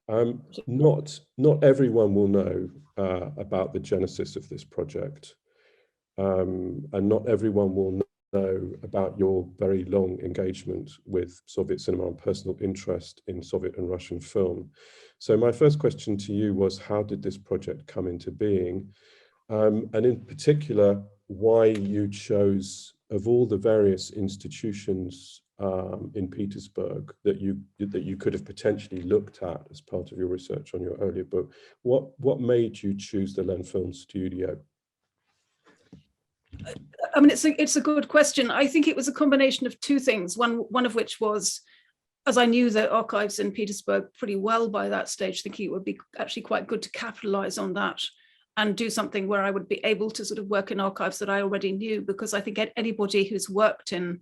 Not everyone will know about the genesis of this project, and not everyone will know about your very long engagement with Soviet cinema and personal interest in Soviet and Russian film. So my first question to you was, how did this project come into being? And in particular, why you chose, of all the various institutions in Petersburg that you could have potentially looked at as part of your research on your earlier book, what made you choose the Lenfilm studio? I mean, it's a good question. I think it was a combination of two things. One of which was, as I knew the archives in Petersburg pretty well by that stage, thinking it would be actually quite good to capitalize on that and do something where I would be able to sort of work in archives that I already knew, because I think anybody who's worked in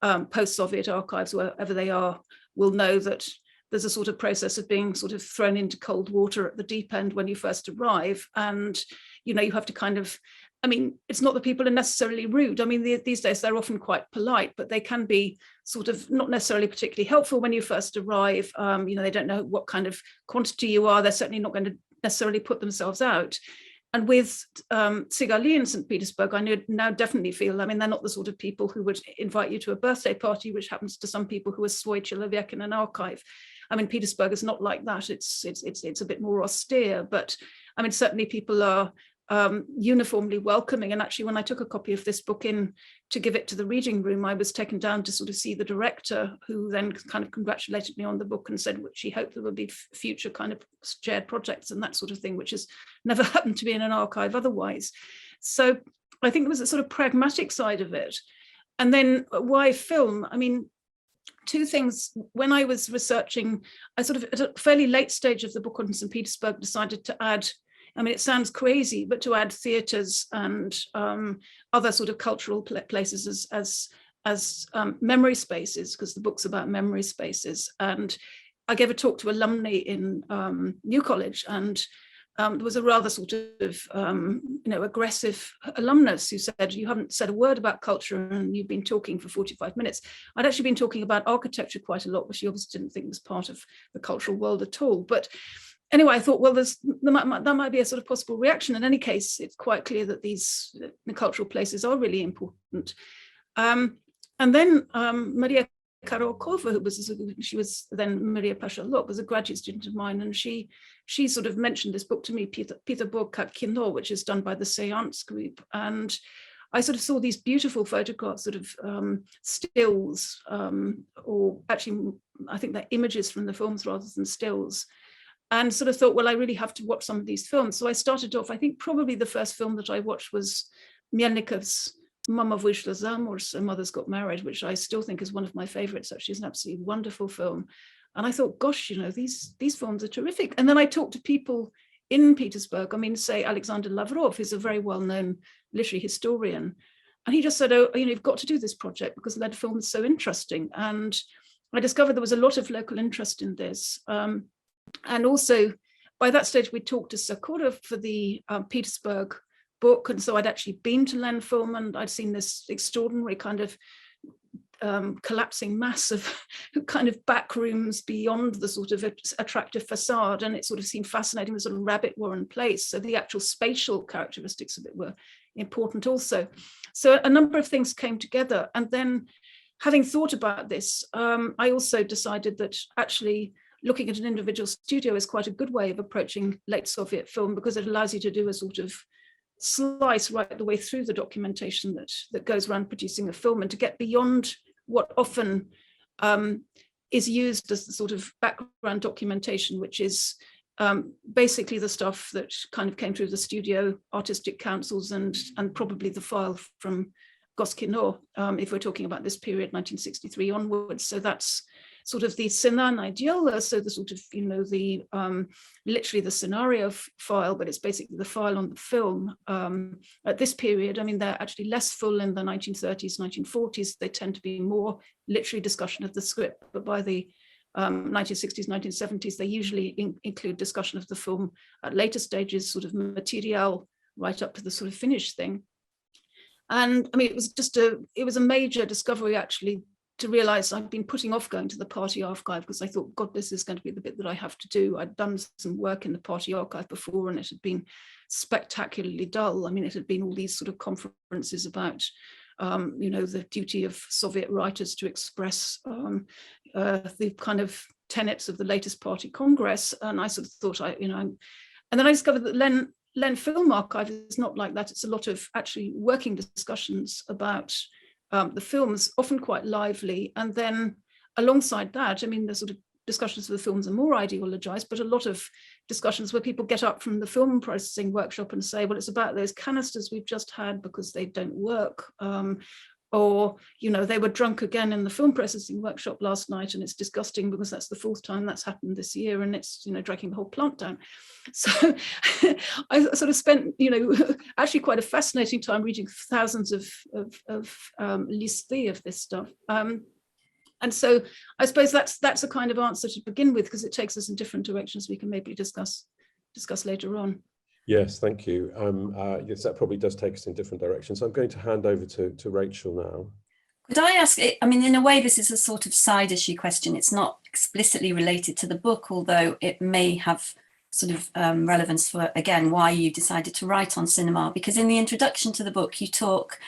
post-Soviet archives, wherever they are, will know that there's a sort of process of being sort of thrown into cold water at the deep end when you first arrive. And, you know, you have to kind of, I mean, it's not that people are necessarily rude. I mean, these days they're often quite polite, but they can be sort of not necessarily particularly helpful when you first arrive. You know, they don't know what kind of quantity you are. They're certainly not going to necessarily put themselves out. And with Tsigali in St. Petersburg, I now definitely feel, I mean, they're not the sort of people who would invite you to a birthday party, which happens to some people who are swoi человек in an archive. I mean, Petersburg is not like that. It's a bit more austere, but I mean, certainly people are uniformly welcoming. And actually, when I took a copy of this book in to give it to the reading room, I was taken down to sort of see the director, who then kind of congratulated me on the book and said she hoped there would be future kind of shared projects and that sort of thing, which has never happened to be in an archive otherwise. So I think there was a sort of pragmatic side of it. And then why film? I mean, two things. When I was researching, I sort of at a fairly late stage of the book on St. Petersburg decided to add, I mean, it sounds crazy, but to add theatres and other sort of cultural places as memory spaces, because the book's about memory spaces. And I gave a talk to alumni in New College, and there was a rather sort of, aggressive alumnus who said, "You haven't said a word about culture and you've been talking for 45 minutes. I'd actually been talking about architecture quite a lot, which she obviously didn't think was part of the cultural world at all. But anyway, I thought, well, that might be a sort of possible reaction. In any case, it's quite clear that the cultural places are really important. And then Maria Karolkova, she was then Maria Pashalok, was a graduate student of mine, and she sort of mentioned this book to me, Petersburg как кино, which is done by the Seance Group. And I sort of saw these beautiful photographs, sort of stills, or actually, I think they're images from the films rather than stills, and sort of thought, well, I really have to watch some of these films. So I started off, I think probably the first film that I watched was Melnikov's Mama Vyshla Zamуж, Her Mother's Got Married, which I still think is one of my favorites. Actually, it's an absolutely wonderful film. And I thought, gosh, you know, these films are terrific. And then I talked to people in Petersburg. I mean, say Alexander Lavrov, who's a very well-known literary historian. And he just said, oh, you know, you've got to do this project because Lenfilm is so interesting. And I discovered there was a lot of local interest in this. And also, by that stage, we talked to Sakurov for the Petersburg book. And so I'd actually been to Lenfilm, and I'd seen this extraordinary kind of collapsing mass of kind of back rooms beyond the sort of attractive facade. And it sort of seemed fascinating, the sort of rabbit warren place. So the actual spatial characteristics of it were important also. So a number of things came together. And then having thought about this, I also decided that actually looking at an individual studio is quite a good way of approaching late Soviet film, because it allows you to do a sort of slice right the way through the documentation that goes around producing a film, and to get beyond what often is used as the sort of background documentation, which is basically the stuff that kind of came through the studio artistic councils and probably the file from Goskino, if we're talking about this period, 1963 onwards. So that's sort of the Sinan ideal, so the sort of, you know, the literally the scenario file, but it's basically the file on the film. At this period, I mean, they're actually less full in the 1930s, 1940s. They tend to be more literary discussion of the script, but by the 1960s, 1970s, they usually include discussion of the film at later stages, sort of material right up to the sort of finished thing. And I mean, it was a major discovery, actually, to realize I'd been putting off going to the party archive because I thought, God, this is going to be the bit that I have to do. I'd done some work in the party archive before and it had been spectacularly dull. I mean, it had been all these sort of conferences about, the duty of Soviet writers to express the kind of tenets of the latest party congress. And I sort of thought, and then I discovered that Lenfilm archive is not like that. It's a lot of actually working discussions about the films, often quite lively. And then alongside that, I mean, the sort of discussions of the films are more ideologized, but a lot of discussions where people get up from the film processing workshop and say, well, it's about those canisters we've just had because they don't work. Or, they were drunk again in the film processing workshop last night and it's disgusting because that's the 4th time that's happened this year and it's, dragging the whole plant down. So I sort of spent, actually quite a fascinating time reading thousands of listés of this stuff. And so I suppose that's a kind of answer to begin with, because it takes us in different directions we can maybe discuss later on. Yes, thank you. Yes, that probably does take us in different directions. I'm going to hand over to Rachel now. Could I ask, I mean, in a way, this is a sort of side issue question. It's not explicitly related to the book, although it may have sort of relevance for, again, why you decided to write on cinema. Because in the introduction to the book, you talk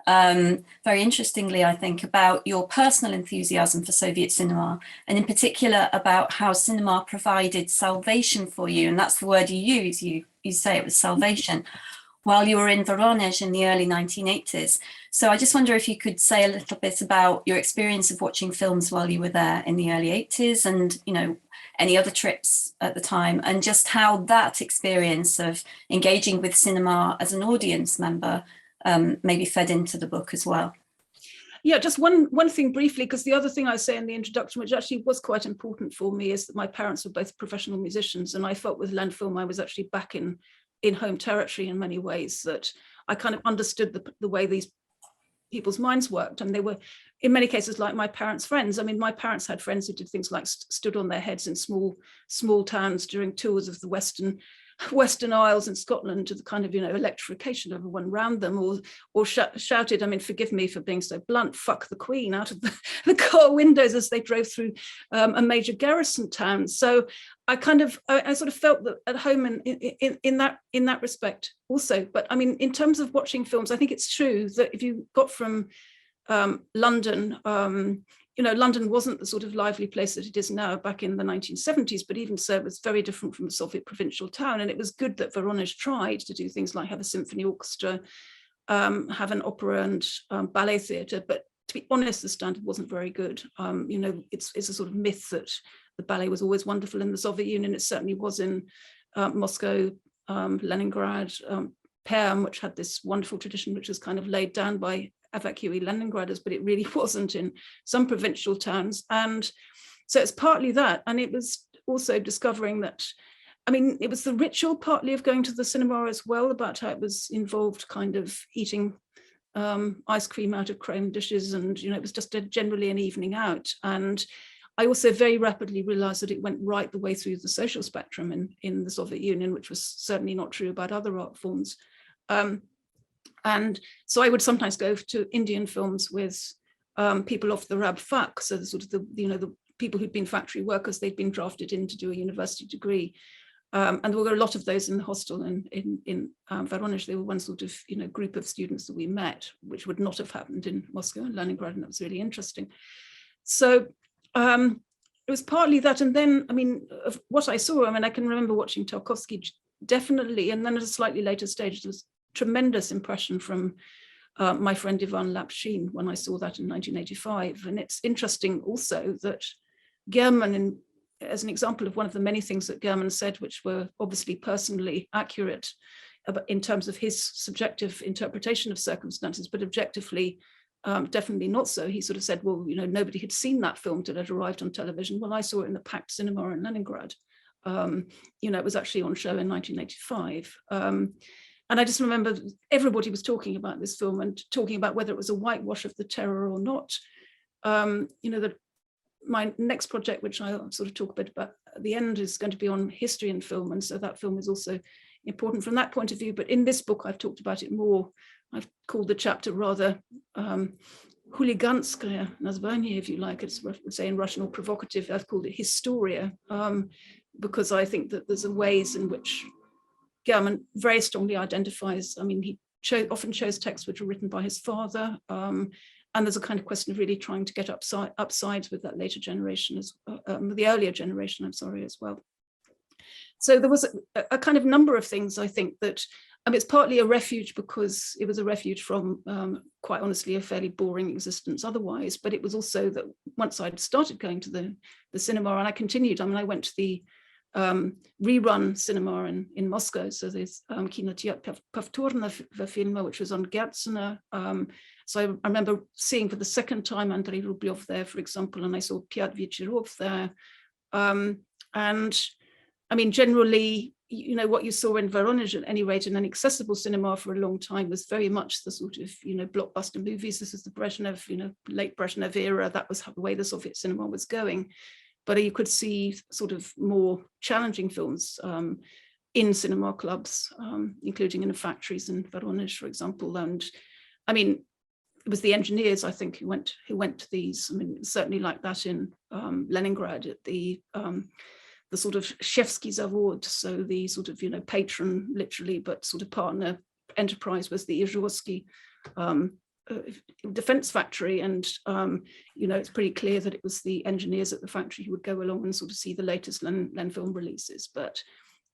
very interestingly, I think, about your personal enthusiasm for Soviet cinema, and in particular about how cinema provided salvation for you. And that's the word you use. You say it was salvation while you were in Voronezh in the early 1980s. So I just wonder if you could say a little bit about your experience of watching films while you were there in the early 80s and, any other trips at the time, and just how that experience of engaging with cinema as an audience member maybe fed into the book as well. Yeah, just one thing briefly, because the other thing I say in the introduction, which actually was quite important for me, is that my parents were both professional musicians, and I felt with Lenfilm I was actually back in home territory in many ways, that I kind of understood the way these people's minds worked, and they were in many cases like my parents' friends. I mean, my parents had friends who did things like stood on their heads in small towns during tours of the Western Isles in Scotland to the kind of electrification of everyone around them, or shouted, I mean, forgive me for being so blunt, fuck the Queen out of the car windows as they drove through a major garrison town. So I sort of felt that at home in that respect also. But I mean, in terms of watching films, I think it's true that if you got from London, London wasn't the sort of lively place that it is now back in the 1970s, but even so, it was very different from a Soviet provincial town. And it was good that Voronezh tried to do things like have a symphony orchestra, have an opera and ballet theatre. But to be honest, the standard wasn't very good. It's a sort of myth that the ballet was always wonderful in the Soviet Union. It certainly was in Moscow, Leningrad, Perm, which had this wonderful tradition, which was kind of laid down by evacuee Leningraders, but it really wasn't in some provincial towns. And so it's partly that. And it was also discovering that, I mean, it was the ritual partly of going to the cinema as well, about how it was involved kind of eating ice cream out of chrome dishes. And, it was just generally an evening out. And I also very rapidly realized that it went right the way through the social spectrum in the Soviet Union, which was certainly not true about other art forms. And so I would sometimes go to Indian films with people off the Rab Fak, so the sort of the people who'd been factory workers, they'd been drafted in to do a university degree. And there were a lot of those in the hostel in Voronezh. They were one sort of group of students that we met, which would not have happened in Moscow and Leningrad, and that was really interesting. So it was partly that, and then I mean, of what I saw, I mean, I can remember watching Tarkovsky definitely, and then at a slightly later stage, there was tremendous impression from my friend Ivan Lapshin when I saw that in 1985. And it's interesting also that German, as an example of one of the many things that German said, which were obviously personally accurate in terms of his subjective interpretation of circumstances, but objectively definitely not so. He sort of said, well, nobody had seen that film till it arrived on television. Well, I saw it in the packed cinema in Leningrad. It was actually on show in 1985. And I just remember everybody was talking about this film and talking about whether it was a whitewash of the terror or not. My next project, which I'll sort of talk a bit about at the end, is going to be on history and film. And so that film is also important from that point of view. But in this book, I've talked about it more. I've called the chapter rather huliganskaya nazvание, if you like, it's say in Russian, or provocative. I've called it historia, because I think that there's ways in which German very strongly identifies, I mean, he often chose texts which were written by his father, and there's a kind of question of really trying to get upsides with that later generation, the earlier generation, I'm sorry, as well. So there was a kind of number of things, I think, that it's partly a refuge because it was a refuge from, quite honestly, a fairly boring existence otherwise, but it was also that once I'd started going to the cinema, and I continued, I mean, I went to the rerun cinema in Moscow, so there's Kinoteatr Повторного фильма, which was on Gertzner. So I remember seeing for the second time Andrei Rublev there, for example, and I saw Piat Вечеров there. And I mean, generally, you know, what you saw in Voronezh, at any rate, in an accessible cinema for a long time, was very much the sort of, you know, blockbuster movies. This is the Brezhnev, you know, late Brezhnev era. That was the way the Soviet cinema was going. But you could see sort of more challenging films in cinema clubs, including in the factories in Voronezh, for example. And I mean, it was the engineers, I think, who went to these. I mean, certainly like that in Leningrad at the sort of Shevsky Zavod, so the sort of, you know, patron, literally, but sort of partner enterprise was the Izhevsky defense factory. And, you know, it's pretty clear that it was the engineers at the factory who would go along and sort of see the latest Lenfilm releases. But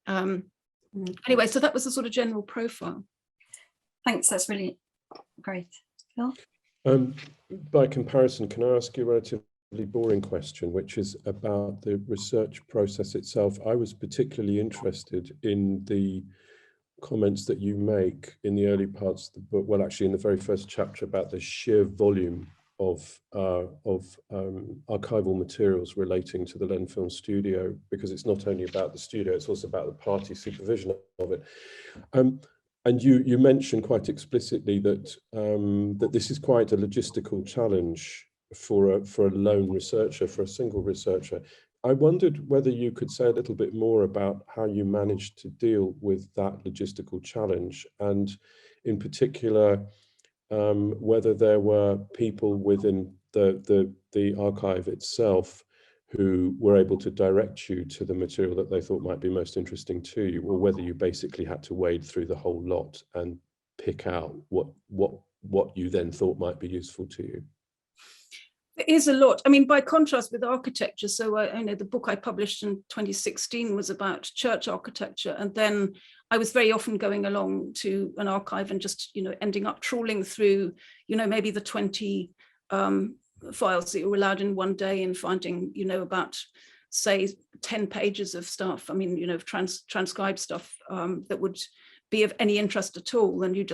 anyway, so that was the sort of general profile. Thanks, that's really great. Phil? By comparison, can I ask you a relatively boring question, which is about the research process itself? I was particularly interested in the comments that you make in the early parts of the book, well, actually in the very first chapter, about the sheer volume of archival materials relating to the Lenfilm studio, because it's not only about the studio, it's also about the party supervision of it. And you mentioned quite explicitly that that this is quite a logistical challenge for a lone researcher, for a single researcher. I wondered whether you could say a little bit more about how you managed to deal with that logistical challenge, and in particular, whether there were people within the archive itself who were able to direct you to the material that they thought might be most interesting to you, or whether you basically had to wade through the whole lot and pick out what you then thought might be useful to you. There is a lot. I mean, by contrast with architecture, so I know the book I published in 2016 was about church architecture, and then I was very often going along to an archive and just, you know, ending up trawling through, you know, maybe the 20 files that you were allowed in one day, and finding, you know, about, say, 10 pages of stuff. I mean, you know, transcribed stuff that would be of any interest at all, and you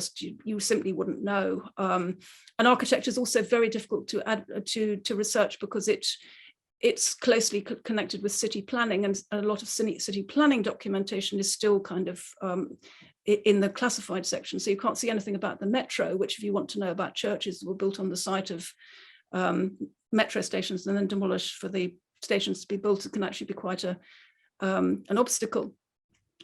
simply wouldn't know. And architecture is also very difficult to research because it's closely connected with city planning, and a lot of city planning documentation is still kind of in the classified section. So you can't see anything about the metro, which, if you want to know about churches that were built on the site of metro stations and then demolished for the stations to be built, it can actually be quite an obstacle.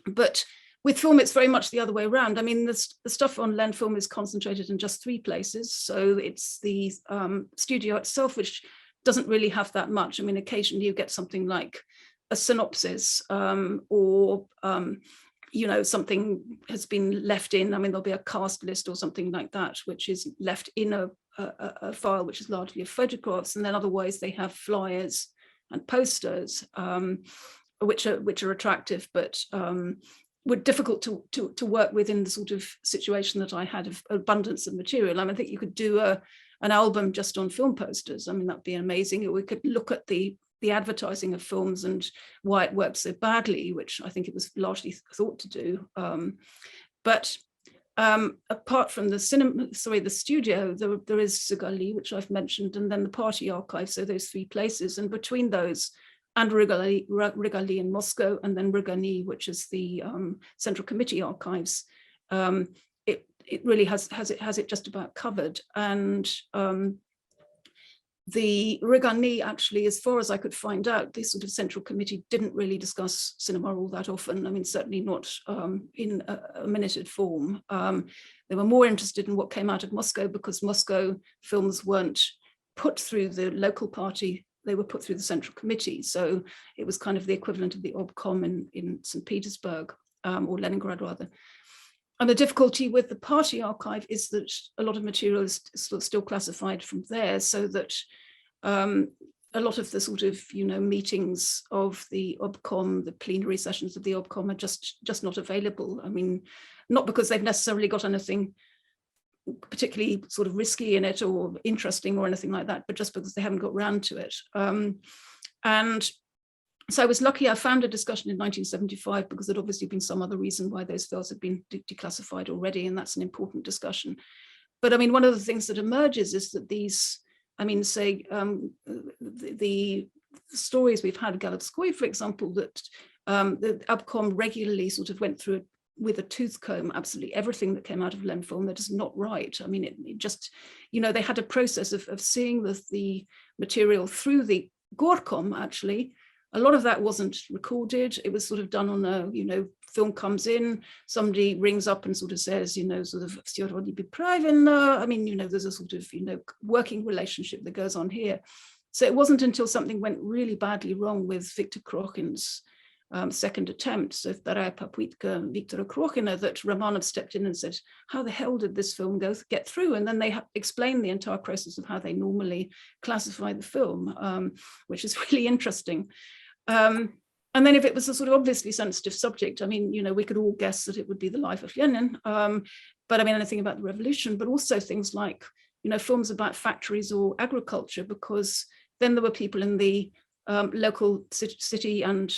But with film, it's very much the other way around. I mean, the stuff on Lenfilm is concentrated in just 3 places. So it's the studio itself, which doesn't really have that much. I mean, occasionally you get something like a synopsis, or, you know, something has been left in. I mean, there'll be a cast list or something like that, which is left in a file, which is largely of photographs. And then otherwise they have flyers and posters, which are attractive, but were difficult to work with in the sort of situation that I had of abundance of material. I mean, I think you could do an album just on film posters. I mean, that'd be amazing. Or we could look at the advertising of films and why it works so badly, which I think it was largely thought to do. But apart from the studio, there is Sigali, which I've mentioned, and then the party archive. So those 3 places, and between those, and Rigali in Moscow, and then Rugani, which is the Central Committee archives, it really has it just about covered. And the Regani, actually, as far as I could find out, this sort of central committee didn't really discuss cinema all that often. I mean, certainly not in a minuted form. They were more interested in what came out of Moscow, because Moscow films weren't put through the local party, they were put through the central committee. So it was kind of the equivalent of the obkom in St. Petersburg, or Leningrad rather. And the difficulty with the party archive is that a lot of material is still classified from there, so that a lot of the sort of, meetings of the obkom, the plenary sessions of the obkom are just not available. I mean, not because they've necessarily got anything particularly sort of risky in it or interesting or anything like that, but just because they haven't got round to it. And so I was lucky I found a discussion in 1975, because there'd obviously been some other reason why those files had been declassified already, and that's an important discussion. But I mean, one of the things that emerges is that these, I mean, say, the stories we've had, Galapskoy, for example, that the obkom regularly sort of went through with a tooth comb absolutely everything that came out of Lenfilm. That is not right. I mean, it just, they had a process of seeing the material through the Gorkom, actually. A lot of that wasn't recorded. It was sort of done on a, film comes in, somebody rings up and sort of says, sort of, I mean, there's a sort of, working relationship that goes on here. So it wasn't until something went really badly wrong with Victor Krokhin's second attempt, so Vtoraya Popytka Viktora Krokhina, that Romanov stepped in and said, how the hell did this film get through? And then they explained the entire process of how they normally classify the film, which is really interesting. And then if it was a sort of obviously sensitive subject, I mean, we could all guess that it would be the life of Lenin, but I mean, anything about the revolution, but also things like, films about factories or agriculture, because then there were people in the local city and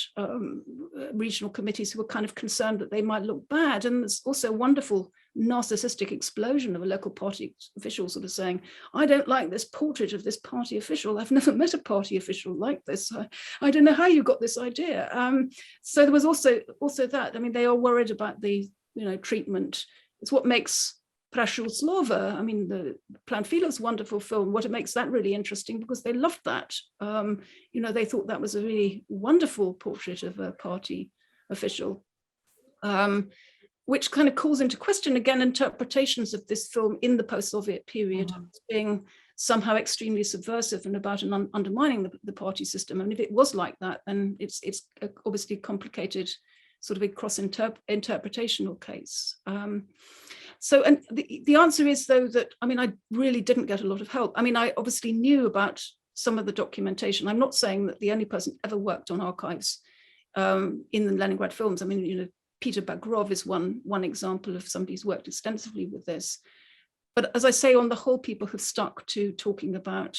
regional committees who were kind of concerned that they might look bad. And there's also a wonderful narcissistic explosion of a local party official sort of saying, I don't like this portrait of this party official. I've never met a party official like this. I don't know how you got this idea. So there was also that. I mean, they are worried about the treatment. It's what makes Prashul Slova, I mean, the Planfilov's wonderful film, what it makes that really interesting, because they loved that. They thought that was a really wonderful portrait of a party official, which kind of calls into question, again, interpretations of this film in the post-Soviet period as being somehow extremely subversive and about undermining the party system. And if it was like that, then it's obviously complicated, sort of a cross-interpretational case. So, and the answer is, though, that, I mean, I really didn't get a lot of help. I mean, I obviously knew about some of the documentation. I'm not saying that the only person ever worked on archives in the Leningrad films. I mean, Peter Bagrov is one example of somebody who's worked extensively with this. But as I say, on the whole, people have stuck to talking about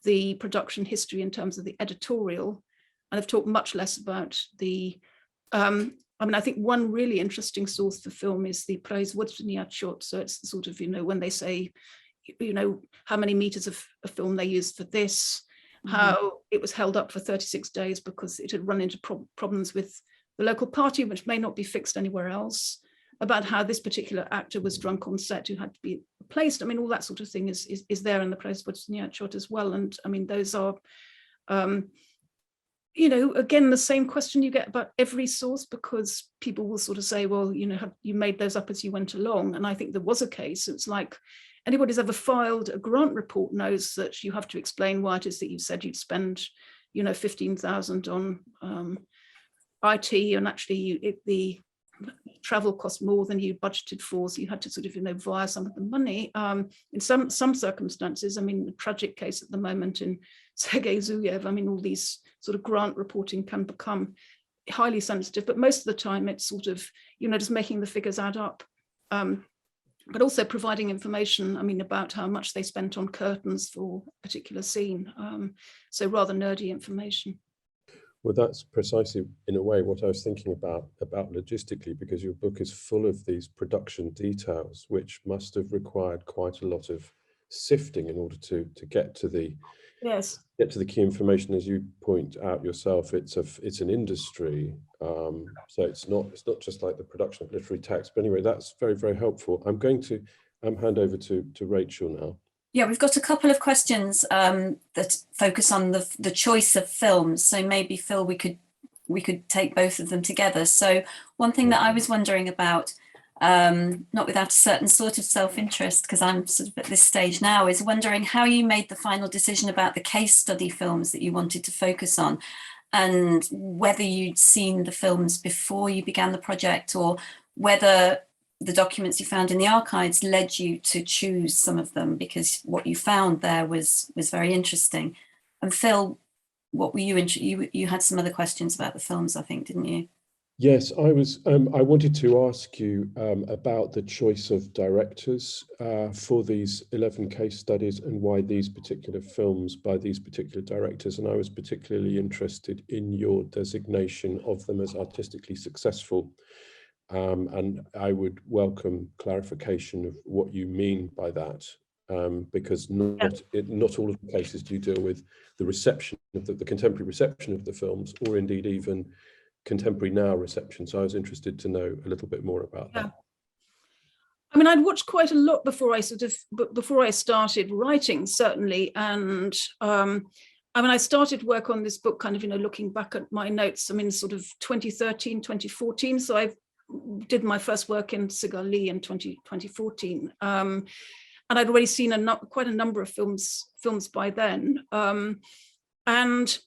the production history in terms of the editorial, and have talked much less about the I mean, I think one really interesting source for film is the производственный отчет. So it's sort of, when they say, how many meters of film they used for this, how it was held up for 36 days because it had run into problems with the local party, which may not be fixed anywhere else, about how this particular actor was drunk on set who had to be replaced. I mean, all that sort of thing is there in the производственный отчет as well. And I mean, those are, again, the same question you get about every source, because people will sort of say, well, have you made those up as you went along? And I think there was a case. It's like anybody who's ever filed a grant report knows that you have to explain why it is that you said you'd spend, 15,000 on IT, and actually the travel cost more than you budgeted for, so you had to sort of via some of the money. In some circumstances, I mean, the tragic case at the moment in Sergei Zuyev, I mean, all these sort of grant reporting can become highly sensitive, but most of the time it's sort of just making the figures add up, but also providing information, I mean, about how much they spent on curtains for a particular scene, so rather nerdy information. Well, that's precisely, in a way, what I was thinking about logistically, because your book is full of these production details, which must have required quite a lot of sifting in order to get to the key information. As you point out yourself, it's an industry, so it's not just like the production of literary text. But anyway, that's very, very helpful. I'm going to hand over to Rachel now. Yeah, we've got a couple of questions that focus on the choice of films. So maybe, Phil, we could take both of them together. So one thing that I was wondering about, not without a certain sort of self-interest, because I'm sort of at this stage now, is wondering how you made the final decision about the case study films that you wanted to focus on, and whether you'd seen the films before you began the project, or whether the documents you found in the archives led you to choose some of them, because what you found there was very interesting. And Phil, what were you had some other questions about the films, I think, didn't you? Yes, I wanted to ask you about the choice of directors for these 11 case studies, and why these particular films by these particular directors. And I was particularly interested in your designation of them as artistically successful. And I would welcome clarification of what you mean by that, because not all of the cases do deal with the reception of the contemporary reception of the films, or indeed even contemporary now reception. So I was interested to know a little bit more about that. I mean, I'd watched quite a lot before I started writing, certainly. And I mean, I started work on this book kind of, looking back at my notes, I mean, sort of 2013, 2014. So I did my first work in Sigali in 2014. And I'd already seen quite a number of films by then. And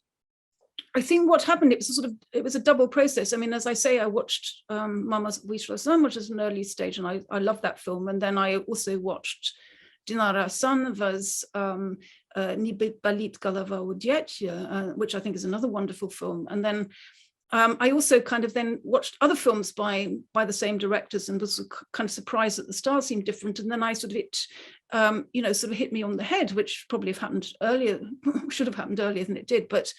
I think what happened, it was a double process. I mean, as I say, I watched Mama's Vyšla Sun, which is an early stage, and I love that film. And then I also watched Dinara Sanova's Ni balit galava u djetya, which I think is another wonderful film. And then I also kind of then watched other films by the same directors, and was kind of surprised that the style seemed different. And then I sort of hit me on the head, which probably should have happened earlier than it did, but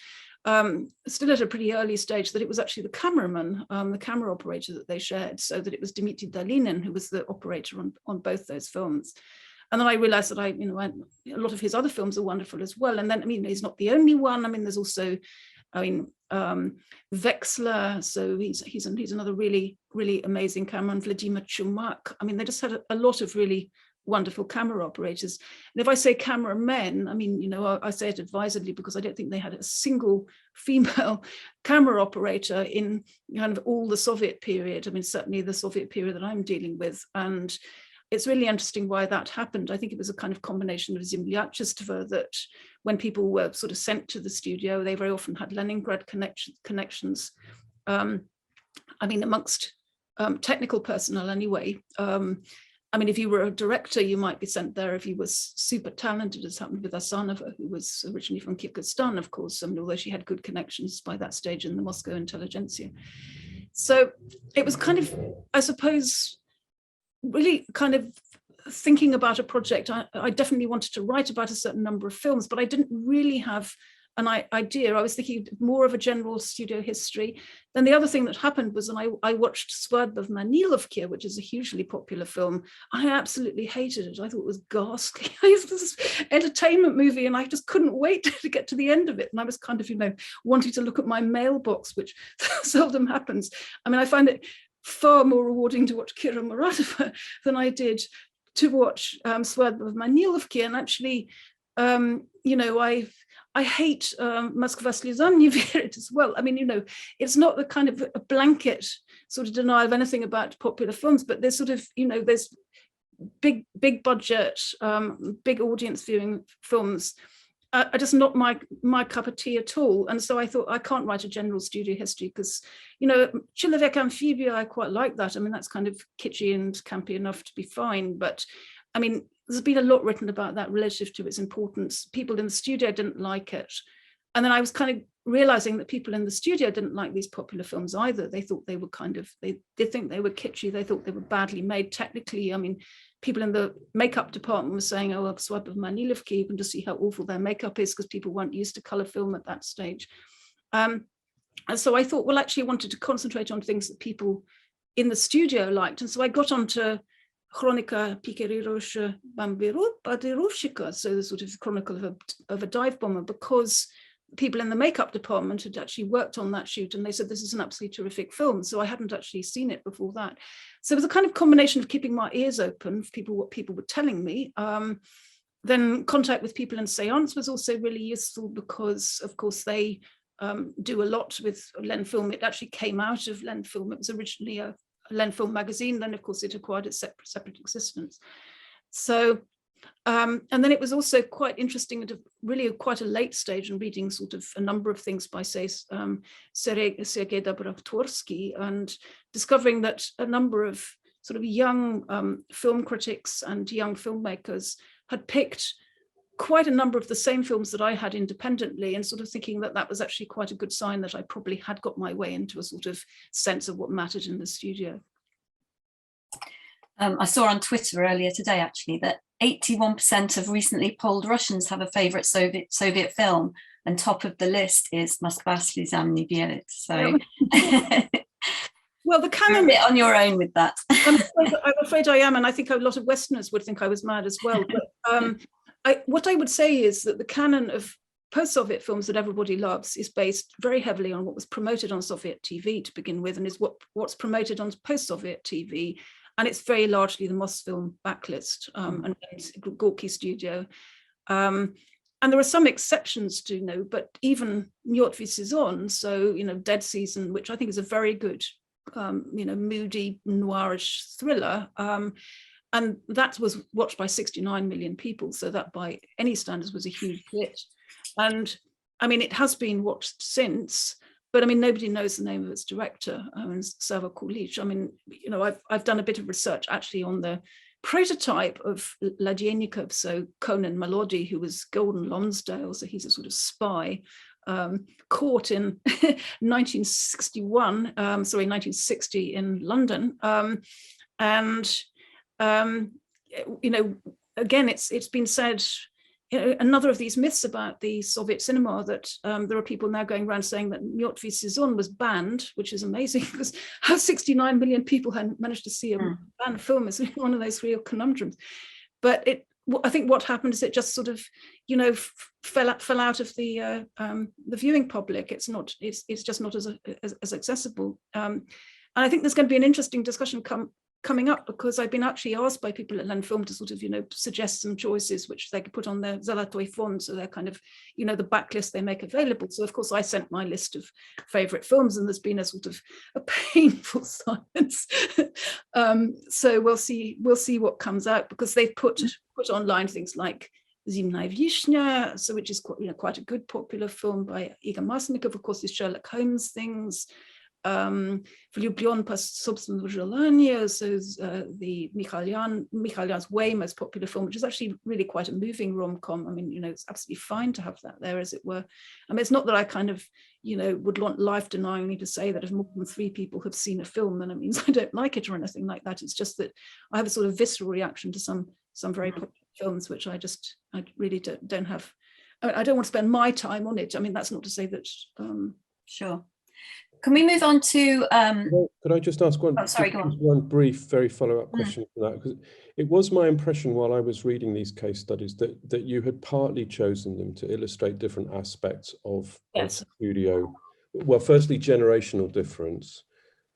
still at a pretty early stage, that it was actually the cameraman, the camera operator that they shared, so that it was Dmitry Dalinin who was the operator on both those films. And then I realized that a lot of his other films are wonderful as well. And then, I mean, he's not the only one. I mean, there's also, Vexler, so he's another really, really amazing cameraman, Vladimir Chumak. I mean, they just had a lot of really wonderful camera operators. And if I say cameramen, I mean, I say it advisedly, because I don't think they had a single female camera operator in kind of all the Soviet period. I mean, certainly the Soviet period that I'm dealing with. And it's really interesting why that happened. I think it was a kind of combination of Zemlyachestvo, that when people were sort of sent to the studio, they very often had Leningrad connections. I mean, amongst technical personnel anyway. I mean, if you were a director, you might be sent there if you were super talented, as happened with Asanova, who was originally from Kyrgyzstan, of course, although she had good connections by that stage in the Moscow intelligentsia. So it was kind of, I suppose, really kind of thinking about a project. I definitely wanted to write about a certain number of films, but I didn't really have an idea. I was thinking more of a general studio history. Then the other thing that happened was, and I watched Svadba v Manilovke, which is a hugely popular film. I absolutely hated it. I thought it was ghastly. It was this entertainment movie, and I just couldn't wait to get to the end of it. And I was kind of, wanting to look at my mailbox, which seldom happens. I mean, I find it far more rewarding to watch Kira Muratova than I did to watch Svadba v Manilovke. And actually, I hate Moskva Slezan ne verit as well. I mean, it's not the kind of a blanket sort of denial of anything about popular films, but there's sort of, there's big budget, big audience viewing films are just not my cup of tea at all. And so I thought, I can't write a general studio history, because, Человек Amphibia, I quite like that. I mean, that's kind of kitschy and campy enough to be fine. But I mean, there's been a lot written about that relative to its importance. People in the studio didn't like it. And then I was kind of realizing that people in the studio didn't like these popular films either. They thought they were they think they were kitschy. They thought they were badly made technically. I mean, people in the makeup department were saying, oh, Svadba v Manilovke, you can just see how awful their makeup is, because people weren't used to color film at that stage. And so I thought, well, actually I wanted to concentrate on things that people in the studio liked. And so I got onto Chronika Pikeryrosha Bambirovshika, so the sort of chronicle of a dive bomber, because people in the makeup department had actually worked on that shoot, and they said this is an absolutely terrific film. So I hadn't actually seen it before that. So it was a kind of combination of keeping my ears open for what people were telling me, then contact with people in seance was also really useful because, of course, they do a lot with Lenfilm. It actually came out of Lenfilm. It was originally a Lenfilm magazine. Then, of course, it acquired its separate existence. So, and then it was also quite interesting at really quite a late stage in reading sort of a number of things by, say, Sergei Dobrotorsky, and discovering that a number of sort of young film critics and young filmmakers had picked quite a number of the same films that I had independently, and sort of thinking that that was actually quite a good sign that I probably had got my way into a sort of sense of what mattered in the studio. I saw on Twitter earlier today, actually, that 81% of recently polled Russians have a favorite Soviet film, and top of the list is Moskva slezam ne verit. So, well, the canon. You're a bit on your own with that. I'm afraid I am, and I think a lot of Westerners would think I was mad as well. But what I would say is that the canon of post-Soviet films that everybody loves is based very heavily on what was promoted on Soviet TV to begin with, and is what's promoted on post-Soviet TV. And it's very largely the Mosfilm backlist and Gorky Studio. And there are some exceptions to but even Mrtvý sezon, so, Dead Season, which I think is a very good, moody, noirish thriller. And that was watched by 69 million people. So that by any standards was a huge hit. And I mean, it has been watched since, but I mean, nobody knows the name of its director, Sava Kulich. I mean, I've done a bit of research actually on the prototype of Ladyenikov, so Conan Malody, who was Gordon Lonsdale, so he's a sort of spy, caught in 1960 in London. Again, it's been said, another of these myths about the Soviet cinema, that there are people now going around saying that Mrtvý sezon was banned, which is amazing because how 69 million people had managed to see a banned film is one of those real conundrums. But I think what happened is it just sort of, fell out of the viewing public. It's just not as accessible. And I think there's going to be an interesting discussion coming up, because I've been actually asked by people at Lenfilm to sort of, suggest some choices which they could put on their Zolotoy fond, so they're kind of, the backlist they make available. So of course I sent my list of favorite films, and there's been a sort of a painful silence. So we'll see what comes out, because they've put online things like Zimnaya Vishnya, so which is quite a good popular film by Igor Maslenikov, of course, these Sherlock Holmes things. Влюблен по собственному желанию, so the Mikhailyan's way most popular film, which is actually really quite a moving rom-com. I mean, it's absolutely fine to have that there, as it were. I mean, it's not that I kind of, would want life-denyingly to say that if more than 3 people have seen a film, then it means I don't like it or anything like that. It's just that I have a sort of visceral reaction to some very popular films, which I really don't have. I don't want to spend my time on it. I mean, that's not to say that. Sure. Can we move on to? Could I just ask one? Oh, sorry, go on. One brief, very follow-up question to that, because it was my impression while I was reading these case studies that you had partly chosen them to illustrate different aspects of studio. Well, firstly, generational difference,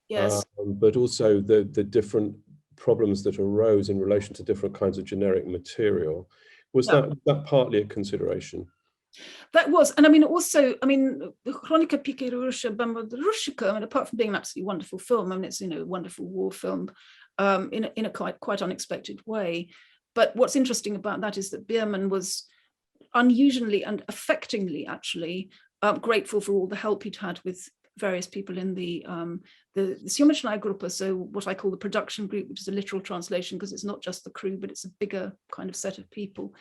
yes, but also the different problems that arose in relation to different kinds of generic material. Was that partly a consideration? That was, and I mean, also, Chronika Pikerusia Bambarushika, I mean, apart from being an absolutely wonderful film, I mean, it's, a wonderful war film in a quite unexpected way. But what's interesting about that is that Bierman was unusually and affectingly, actually, grateful for all the help he'd had with various people in the Syomochnaya Grupa, so what I call the production group, which is a literal translation, because it's not just the crew, but it's a bigger kind of set of people.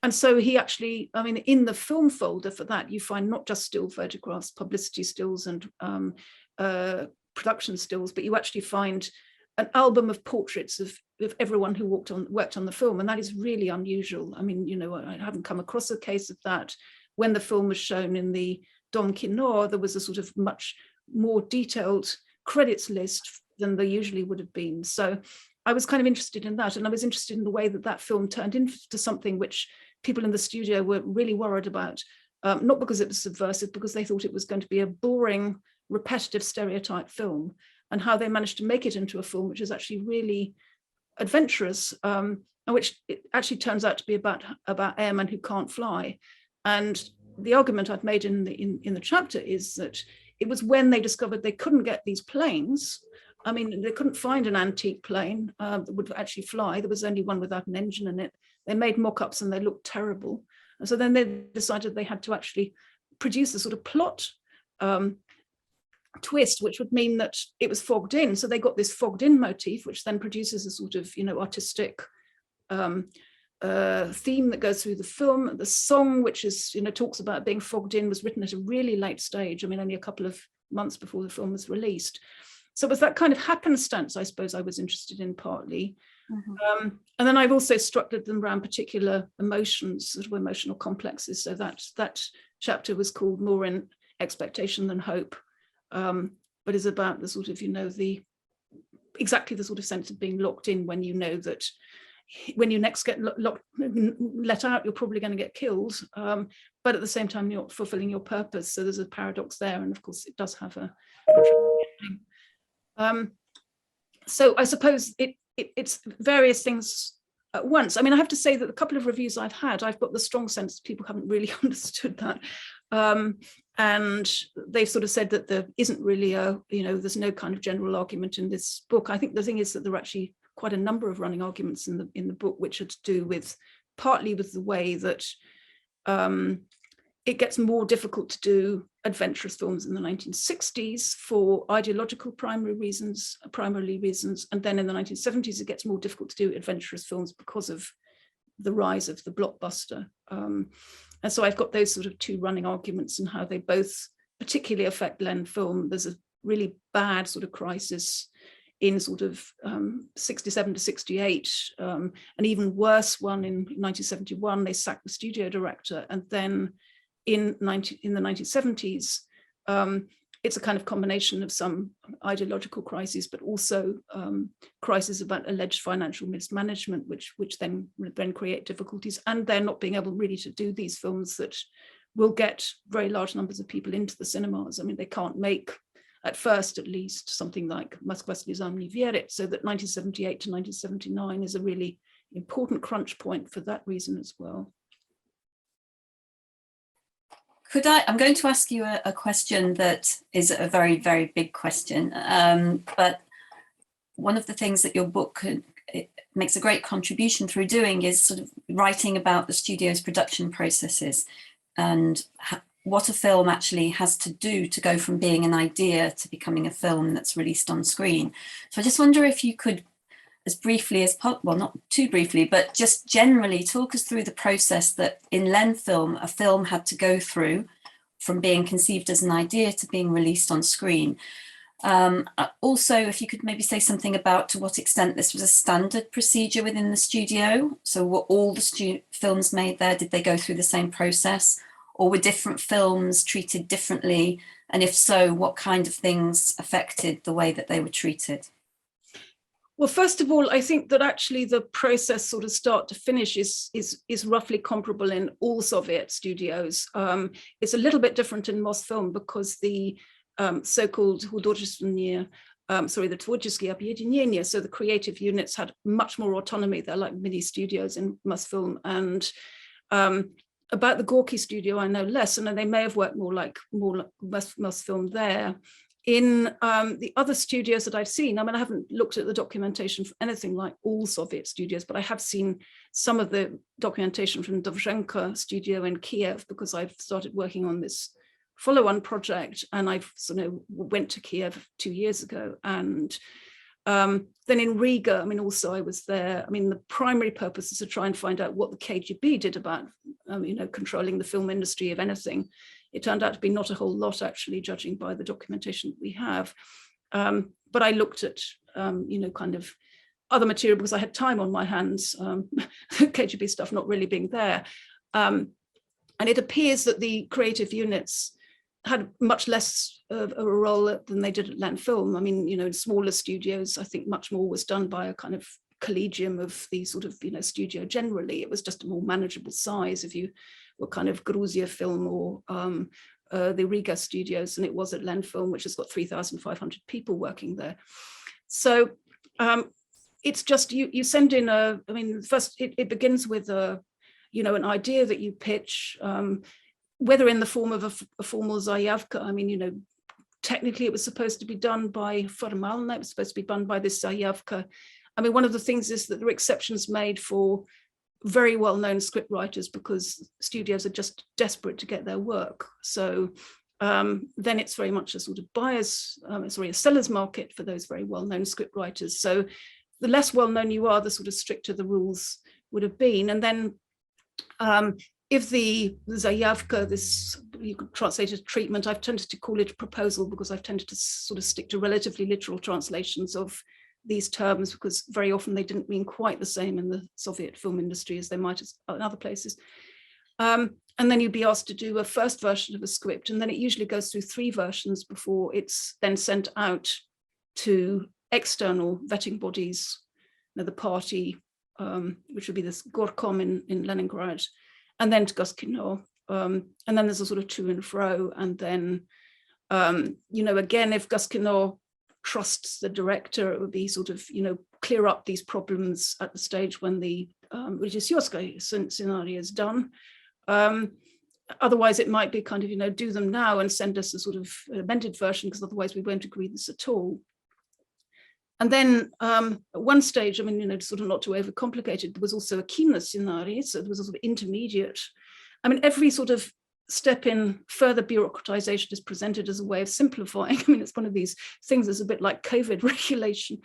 And so he actually, I mean, in the film folder for that, you find not just still photographs, publicity stills and production stills, but you actually find an album of portraits of everyone who worked on the film. And that is really unusual. I mean, I haven't come across a case of that. When the film was shown in the Dom Kino, there was a sort of much more detailed credits list than there usually would have been. So I was kind of interested in that. And I was interested in the way that film turned into something which people in the studio were really worried about, not because it was subversive, because they thought it was going to be a boring, repetitive stereotype film, and how they managed to make it into a film which is actually really adventurous, and which it actually turns out to be about airmen who can't fly. And the argument I've made in the chapter is that it was when they discovered they couldn't get these planes. I mean, they couldn't find an antique plane that would actually fly. There was only one without an engine in it. They made mock-ups and they looked terrible. And so then they decided they had to actually produce a sort of plot twist, which would mean that it was fogged in. So they got this fogged in motif, which then produces a sort of, artistic theme that goes through the film. The song, which is, talks about being fogged in, was written at a really late stage. I mean, only a couple of months before the film was released. So it was that kind of happenstance, I suppose, I was interested in partly. Mm-hmm. And then I've also structured them around particular emotions, sort of emotional complexes. So that chapter was called More in Expectation Than Hope, but is about the sort of, exactly the sort of sense of being locked in when you know that when you next get let out, you're probably going to get killed. But at the same time, you're fulfilling your purpose. So there's a paradox there. And of course, it does have a so I suppose it's various things at once. I mean, I have to say that a couple of reviews I've had, I've got the strong sense that people haven't really understood that. And they've sort of said that there isn't really there's no kind of general argument in this book. I think the thing is that there are actually quite a number of running arguments in the book, which are to do with partly with the way that it gets more difficult to do adventurous films in the 1960s for ideological primarily reasons, and then in the 1970s it gets more difficult to do adventurous films because of the rise of the blockbuster. And so I've got those sort of two running arguments and how they both particularly affect Lenfilm. There's a really bad sort of crisis in sort of 67 to 68, an even worse one in 1971. They sacked the studio director, and then in the 1970s, it's a kind of combination of some ideological crises, but also crises about alleged financial mismanagement, which then create difficulties, and they're not being able really to do these films that will get very large numbers of people into the cinemas. I mean, they can't make, at first at least, something like Moskva slezam ne vierit, so that 1978 to 1979 is a really important crunch point for that reason as well. I'm going to ask you a question that is a very, very big question. But one of the things that your book makes a great contribution through doing is sort of writing about the studio's production processes and what a film actually has to do to go from being an idea to becoming a film that's released on screen. So I just wonder if you could, as briefly as possible, well, not too briefly, but just generally talk us through the process that in Lenfilm, a film had to go through from being conceived as an idea to being released on screen. Also, if you could maybe say something about to what extent this was a standard procedure within the studio. So were all the films made there, did they go through the same process? Or were different films treated differently? And if so, what kind of things affected the way that they were treated? Well, first of all, I think that actually the process sort of start to finish is roughly comparable in all Soviet studios. It's a little bit different in Mosfilm because the so-called the tворческие объединения, so the creative units had much more autonomy. They're like mini studios in Mosfilm. And about the Gorky studio, I know less, and they may have worked more like Mosfilm there. In the other studios that I've seen, I mean, I haven't looked at the documentation for anything like all Soviet studios, but I have seen some of the documentation from Dovzhenko studio in Kiev because I've started working on this follow-on project, and I've went to Kiev 2 years ago. And then in Riga, I mean, also I was there. I mean, the primary purpose is to try and find out what the KGB did about, controlling the film industry, if anything. It turned out to be not a whole lot, actually, judging by the documentation that we have. But I looked at, kind of other material because I had time on my hands, KGB stuff not really being there. And it appears that the creative units had much less of a role than they did at Lenfilm. I mean, in smaller studios, I think much more was done by a kind of collegium of the sort of, studio generally. It was just a more manageable size if you were kind of Gruzia Film or the Riga studios, and it was at Lenfilm, which has got 3,500 people working there. So it's just you send in I mean, first it begins with an idea that you pitch, whether in the form of a formal zayavka. I mean, technically it was supposed to be done by formalna, it was supposed to be done by this zayavka. I mean, one of the things is that there are exceptions made for very well-known script writers because studios are just desperate to get their work. So then it's very much a sort of a seller's market for those very well-known script writers. So the less well-known you are, the sort of stricter the rules would have been. And then if the zayavka, this, you could translate as treatment, I've tended to call it a proposal because I've tended to sort of stick to relatively literal translations of these terms, because very often they didn't mean quite the same in the Soviet film industry as they might in other places. And then you'd be asked to do a first version of a script, and then it usually goes through 3 versions before it's then sent out to external vetting bodies, the party, which would be this Gorkom in Leningrad, and then to Goskino. And then there's a sort of to and fro. And then, again, if Goskino trusts the director, it would be sort of, clear up these problems at the stage when the regisseurska scenario is done. Otherwise, it might be kind of, do them now and send us a sort of amended version, because otherwise we won't agree this at all. And then at one stage, I mean, sort of not to overcomplicate it, there was also a kina scenario, so there was a sort of intermediate. I mean, every sort of step in further bureaucratization is presented as a way of simplifying. I mean, it's one of these things that's a bit like COVID regulation.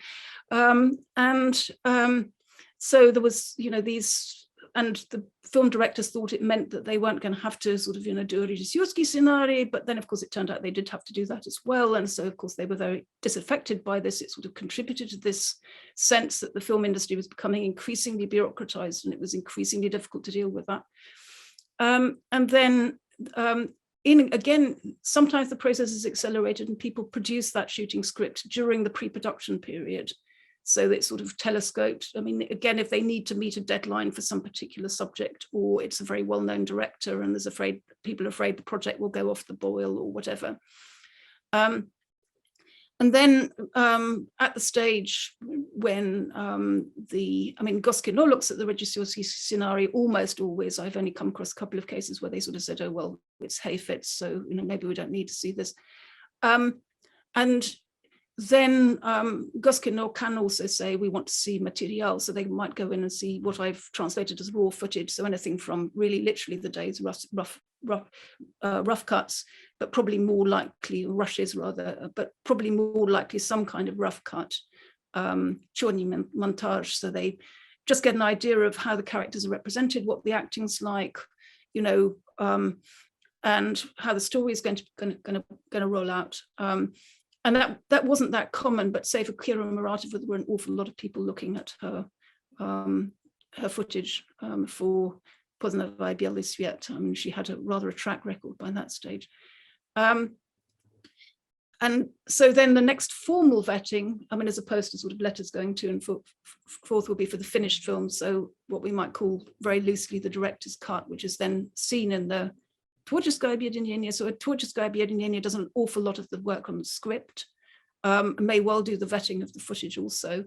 So there was, these, and the film directors thought it meant that they weren't going to have to sort of, do a regisseurski scenario, but then of course it turned out they did have to do that as well. And so of course they were very disaffected by this. It sort of contributed to this sense that the film industry was becoming increasingly bureaucratized, and it was increasingly difficult to deal with that. And then again, sometimes the process is accelerated and people produce that shooting script during the pre-production period. So it's sort of telescoped. I mean, again, if they need to meet a deadline for some particular subject, or it's a very well-known director and people are afraid the project will go off the boil or whatever. And then at the stage when Goskino looks at the regisseurski scenario almost always. I've only come across a couple of cases where they sort of said, oh, well, it's hayfits, so maybe we don't need to see this. And then Goskino can also say, we want to see material, so they might go in and see what I've translated as raw footage, so anything from really literally the day's rough cuts, but probably more likely rushes rather, but probably more likely some kind of rough cut, chorny montage, so they just get an idea of how the characters are represented, what the acting's like, and how the story is going to roll out. And that wasn't that common, but say for Kira Muratova, there were an awful lot of people looking at her footage for Poznawaj Biały Świat. I mean, she had rather a track record by that stage. And so then the next formal vetting, I mean, as opposed to sort of letters going to and forth, will be for the finished film. So what we might call very loosely the director's cut, which is then seen in the Tворческое объединение. So a Tворческое объединение does an awful lot of the work on the script, may well do the vetting of the footage also.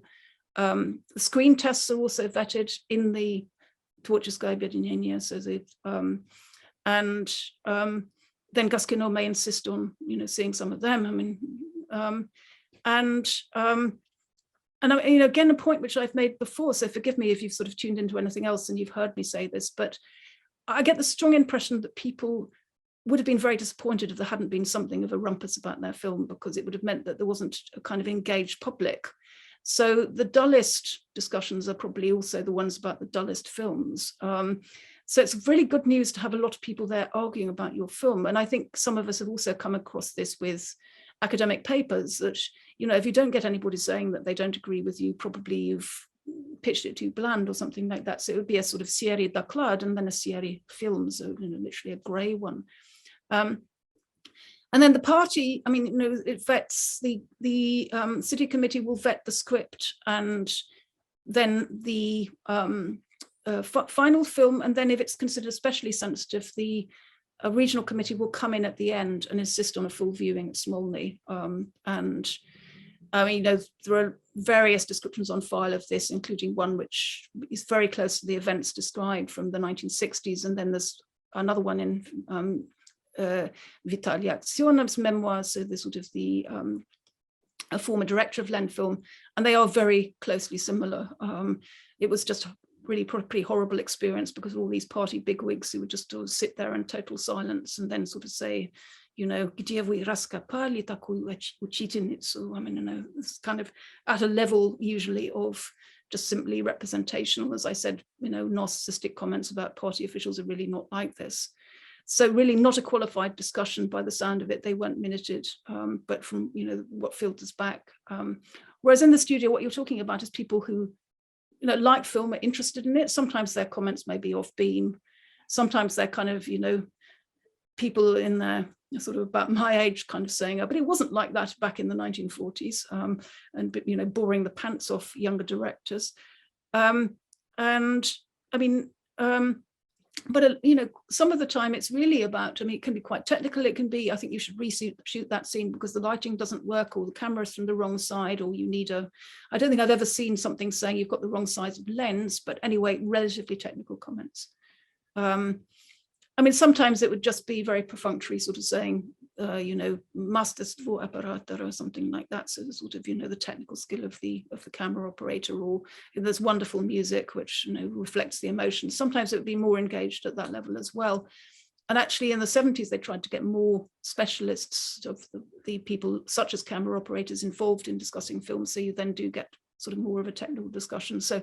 The screen tests are also vetted in the Tворческое объединение. So then Goskino may insist on, seeing some of them. I mean, again, a point which I've made before, so forgive me if you've sort of tuned into anything else and you've heard me say this, but I get the strong impression that people would have been very disappointed if there hadn't been something of a rumpus about their film, because it would have meant that there wasn't a kind of engaged public. So the dullest discussions are probably also the ones about the dullest films. So it's really good news to have a lot of people there arguing about your film. And I think some of us have also come across this with academic papers, that, if you don't get anybody saying that they don't agree with you, probably you've pitched it too bland or something like that. So it would be a sort of serie doklad and then a serie film, so literally a grey one. And then the party, I mean, it vets the city committee will vet the script, and then the final film, and then if it's considered especially sensitive, the regional committee will come in at the end and insist on a full viewing at Smolny. And I mean, there are various descriptions on file of this, including one which is very close to the events described from the 1960s. And then there's another one in Vitaly Aksionov's memoirs, so the sort of a former director of Lenfilm, and they are very closely similar. It was just really pretty horrible experience because all these party bigwigs who would just sort of sit there in total silence and then sort of say, you know, где вы раскопали такую учительницу? I mean, you know, it's kind of at a level usually of just simply representational. As I said, you know, narcissistic comments about party officials are really not like this. So really not a qualified discussion by the sound of it. They weren't minuted, but from, you know, what filters back. Whereas in the studio, what you're talking about is people who, you know, like film, are interested in it. Sometimes their comments may be off beam. Sometimes they're kind of, you know, people in their sort of about my age kind of saying, oh, but it wasn't like that back in the 1940s, and, you know, boring the pants off younger directors. And I mean, but, you know, some of the time it's really about, I mean, it can be quite technical. It can be, I think you should reshoot that scene because the lighting doesn't work, or the camera's from the wrong side, or you need I don't think I've ever seen something saying you've got the wrong size of lens, but anyway, relatively technical comments. I mean, sometimes it would just be very perfunctory, sort of saying, you know, masterstvo apparater or something like that. So the sort of, you know, the technical skill of the camera operator, or there's wonderful music which, you know, reflects the emotions. Sometimes it would be more engaged at that level as well. And actually in the 70s, they tried to get more specialists of the people such as camera operators involved in discussing films. So you then do get sort of more of a technical discussion. So,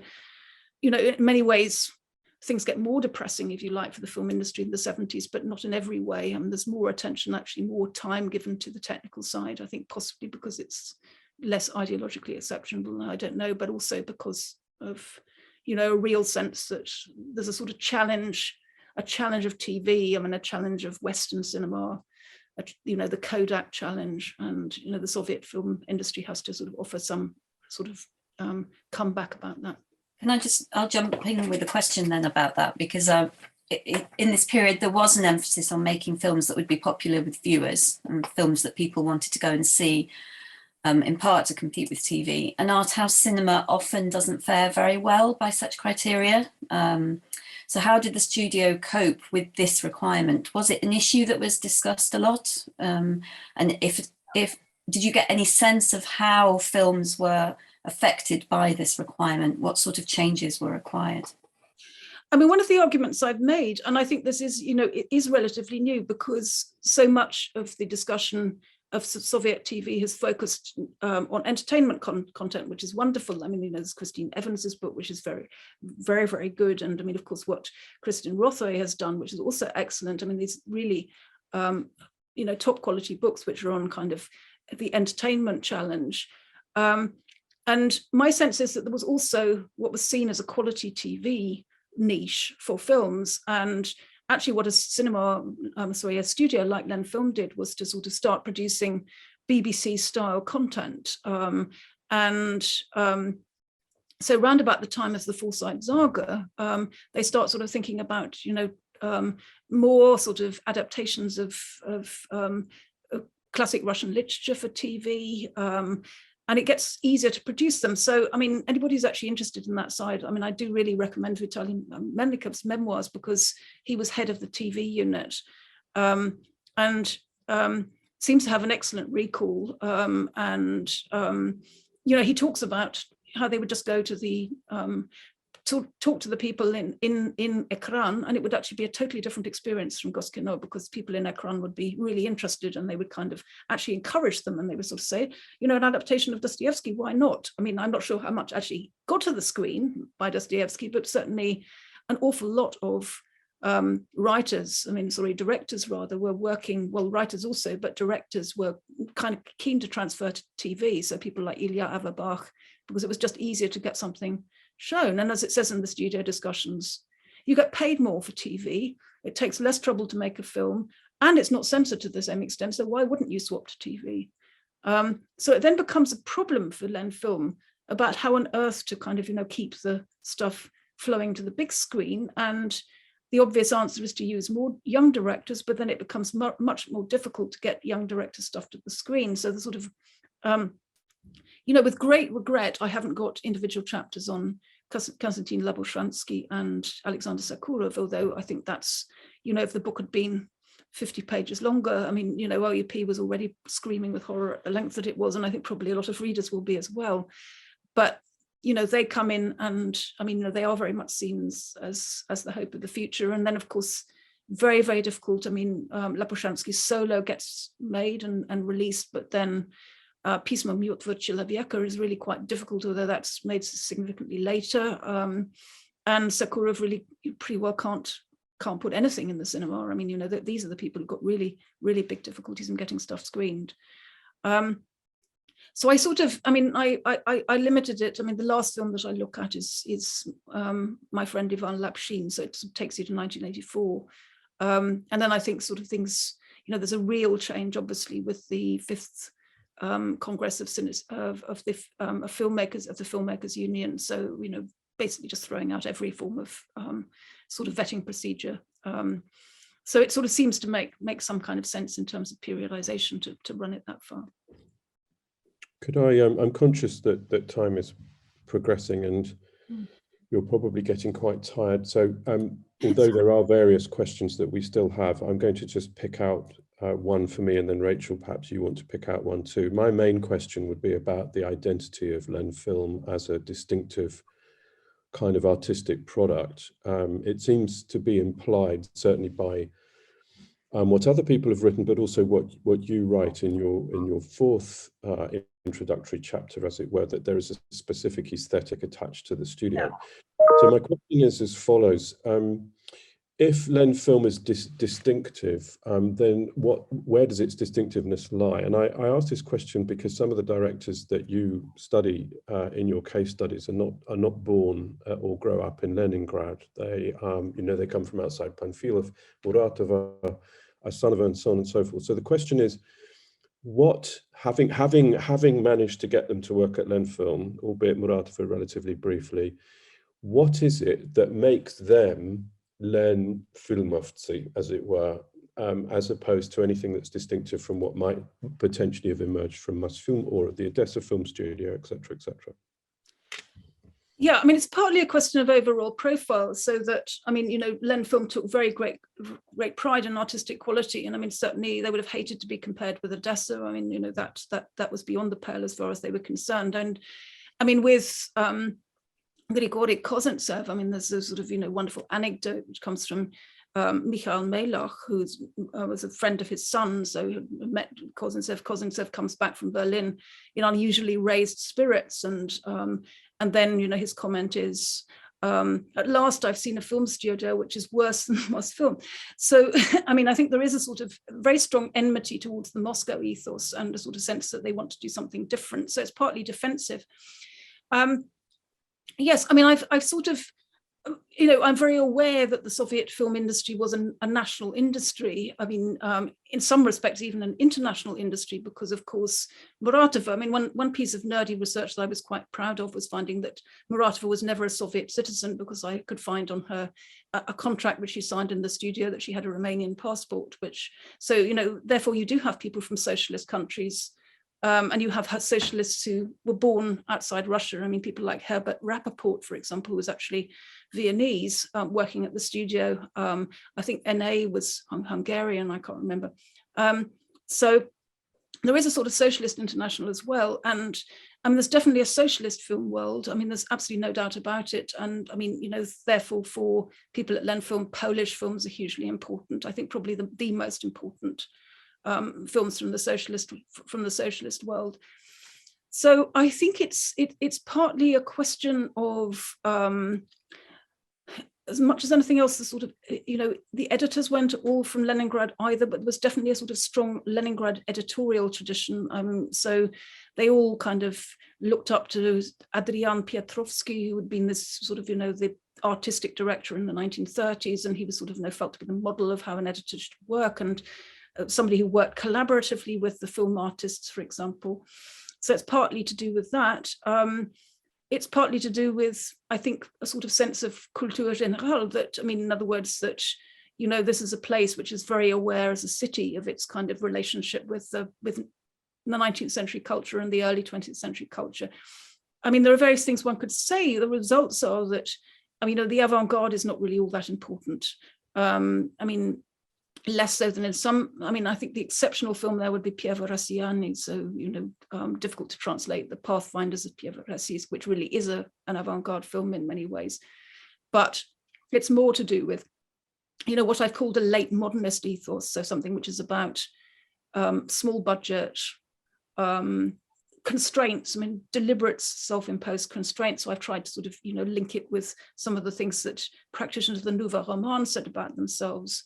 you know, in many ways, things get more depressing, if you like, for the film industry in the 70s, but not in every way. And there's more attention, actually more time given to the technical side, I think possibly because it's less ideologically exceptional, I don't know, but also because of, you know, a real sense that there's a sort of challenge of TV, I mean, a challenge of Western cinema, you know, the Kodak challenge, and, you know, the Soviet film industry has to sort of offer some sort of comeback about that. I'll jump in with a question then about that, because in this period there was an emphasis on making films that would be popular with viewers, and films that people wanted to go and see, in part to compete with TV. And art house cinema often doesn't fare very well by such criteria. So how did the studio cope with this requirement? Was it an issue that was discussed a lot? And if did you get any sense of how films were affected by this requirement? What sort of changes were required? I mean, one of the arguments I've made, and I think this is, you know, it is relatively new, because so much of the discussion of Soviet TV has focused on entertainment content, which is wonderful. I mean, you know, there's Christine Evans's book, which is very, very, very good. And I mean, of course, what Kristin Rothay has done, which is also excellent. I mean, these really, you know, top quality books, which are on kind of the entertainment challenge. And my sense is that there was also what was seen as a quality TV niche for films. And actually what a studio like Lenfilm did was to sort of start producing BBC style content. So round about the time of the Forsyte Saga, they start sort of thinking about, you know, more sort of adaptations of classic Russian literature for TV, and it gets easier to produce them. So, I mean, anybody who's actually interested in that side, I mean, I do really recommend Vitaly Melnikov's memoirs, because he was head of the TV unit, and seems to have an excellent recall. You know, he talks about how they would just go to the talk to the people in Ekran, and it would actually be a totally different experience from Goskino, because people in Ekran would be really interested, and they would kind of actually encourage them, and they would sort of say, you know, an adaptation of Dostoevsky, why not? I mean, I'm not sure how much actually got to the screen by Dostoevsky, but certainly an awful lot of directors rather, were working, well, writers also, but directors were kind of keen to transfer to TV. So people like Ilya Averbach, because it was just easier to get something shown. And as it says in the studio discussions, you get paid more for TV, it takes less trouble to make a film, and it's not censored to the same extent, so why wouldn't you swap to TV? So it then becomes a problem for Lenfilm about how on earth to kind of, you know, keep the stuff flowing to the big screen. And the obvious answer is to use more young directors, but then it becomes much more difficult to get young director stuff to the screen. So the sort of with great regret, I haven't got individual chapters on Konstantin Labochansky and Alexander Sokurov, although I think that's, if the book had been 50 pages longer, I mean, OUP was already screaming with horror at the length that it was, and I think probably a lot of readers will be as well. But, they come in and, I mean, they are very much seen as the hope of the future. And then, of course, very, very difficult. I mean, Labochansky's Solo gets made and released, but then Pismo Mrtwego Человека is really quite difficult, although that's made significantly later. And Sokurov really pretty well can't put anything in the cinema. I mean, these are the people who've got really, really big difficulties in getting stuff screened. So I sort of, I mean, I limited it. I mean, the last film that I look at is My Friend Ivan Lapshin, so it takes you to 1984. And then I think sort of things, there's a real change, obviously, with the 5th Congress of the Filmmakers Union. So, basically just throwing out every form of sort of vetting procedure. So it sort of seems to make some kind of sense in terms of periodization to run it that far. Could I, I'm conscious that time is progressing and you're probably getting quite tired. So although there are various questions that we still have, I'm going to just pick out one for me, and then Rachel, perhaps you want to pick out one too. My main question would be about the identity of Lenfilm as a distinctive kind of artistic product. It seems to be implied, certainly by what other people have written, but also what you write in your fourth introductory chapter, as it were, that there is a specific aesthetic attached to the studio. Yeah. So my question is as follows. If Lenfilm is distinctive, then where does its distinctiveness lie? And I ask this question because some of the directors that you study in your case studies are not born or grow up in Leningrad. They they come from outside Panfilov, Muratova, Asanova, and so on and so forth. So the question is, what, having managed to get them to work at Lenfilm, albeit Muratova relatively briefly, what is it that makes them Lenfilmovцы, as it were, as opposed to anything that's distinctive from what might potentially have emerged from Mosfilm or the Odessa Film Studio, et cetera, et cetera? Yeah, I mean, it's partly a question of overall profile, so that, I mean, Lenfilm took very great pride in artistic quality. And I mean, certainly they would have hated to be compared with Odessa. I mean, that was beyond the pale as far as they were concerned. And I mean, with Grigory Kozintsev, I mean, there's a sort of, wonderful anecdote which comes from Mikhail Melach, who was a friend of his son, so he met Kozintsev. Kozintsev comes back from Berlin in unusually raised spirits, and then, his comment is, at last I've seen a film studio which is worse than Mosfilm. So, I mean, I think there is a sort of very strong enmity towards the Moscow ethos and a sort of sense that they want to do something different. So it's partly defensive. Yes, I mean, I've sort of, I'm very aware that the Soviet film industry was a national industry. I mean, in some respects, even an international industry, because of course, Muratova, I mean, one piece of nerdy research that I was quite proud of was finding that Muratova was never a Soviet citizen, because I could find on her a contract which she signed in the studio that she had a Romanian passport, so, therefore you do have people from socialist countries. And you have socialists who were born outside Russia. I mean, people like Herbert Rappaport, for example, who was actually Viennese, working at the studio. I think NA was Hungarian, I can't remember. So there is a sort of socialist international as well. And I mean, there's definitely a socialist film world. I mean, there's absolutely no doubt about it. And I mean, therefore for people at Lenfilm, Polish films are hugely important. I think probably the most important films from the socialist world. So I think it's partly a question of, as much as anything else, the sort of, the editors weren't all from Leningrad either, but there was definitely a sort of strong Leningrad editorial tradition. So they all kind of looked up to Adrian Pietrovsky, who had been this sort of, the artistic director in the 1930s, and he was sort of felt to be the model of how an editor should work, and somebody who worked collaboratively with the film artists, for example. So it's partly to do with that. It's partly to do with, I think, a sort of sense of culture générale, that, I mean, in other words, that, this is a place which is very aware as a city of its kind of relationship with the 19th century culture and the early 20th century culture. I mean, there are various things one could say. The results are that, I mean, the avant-garde is not really all that important. I mean, less so than in some, I mean, I think the exceptional film there would be Pier Verrassiani, so, difficult to translate, The Pathfinders of Pier Verrassi, which really is an avant-garde film in many ways. But it's more to do with, what I've called a late modernist ethos, so something which is about small budget, constraints, I mean, deliberate self-imposed constraints. So I've tried to sort of, link it with some of the things that practitioners of the Nouveau Roman said about themselves.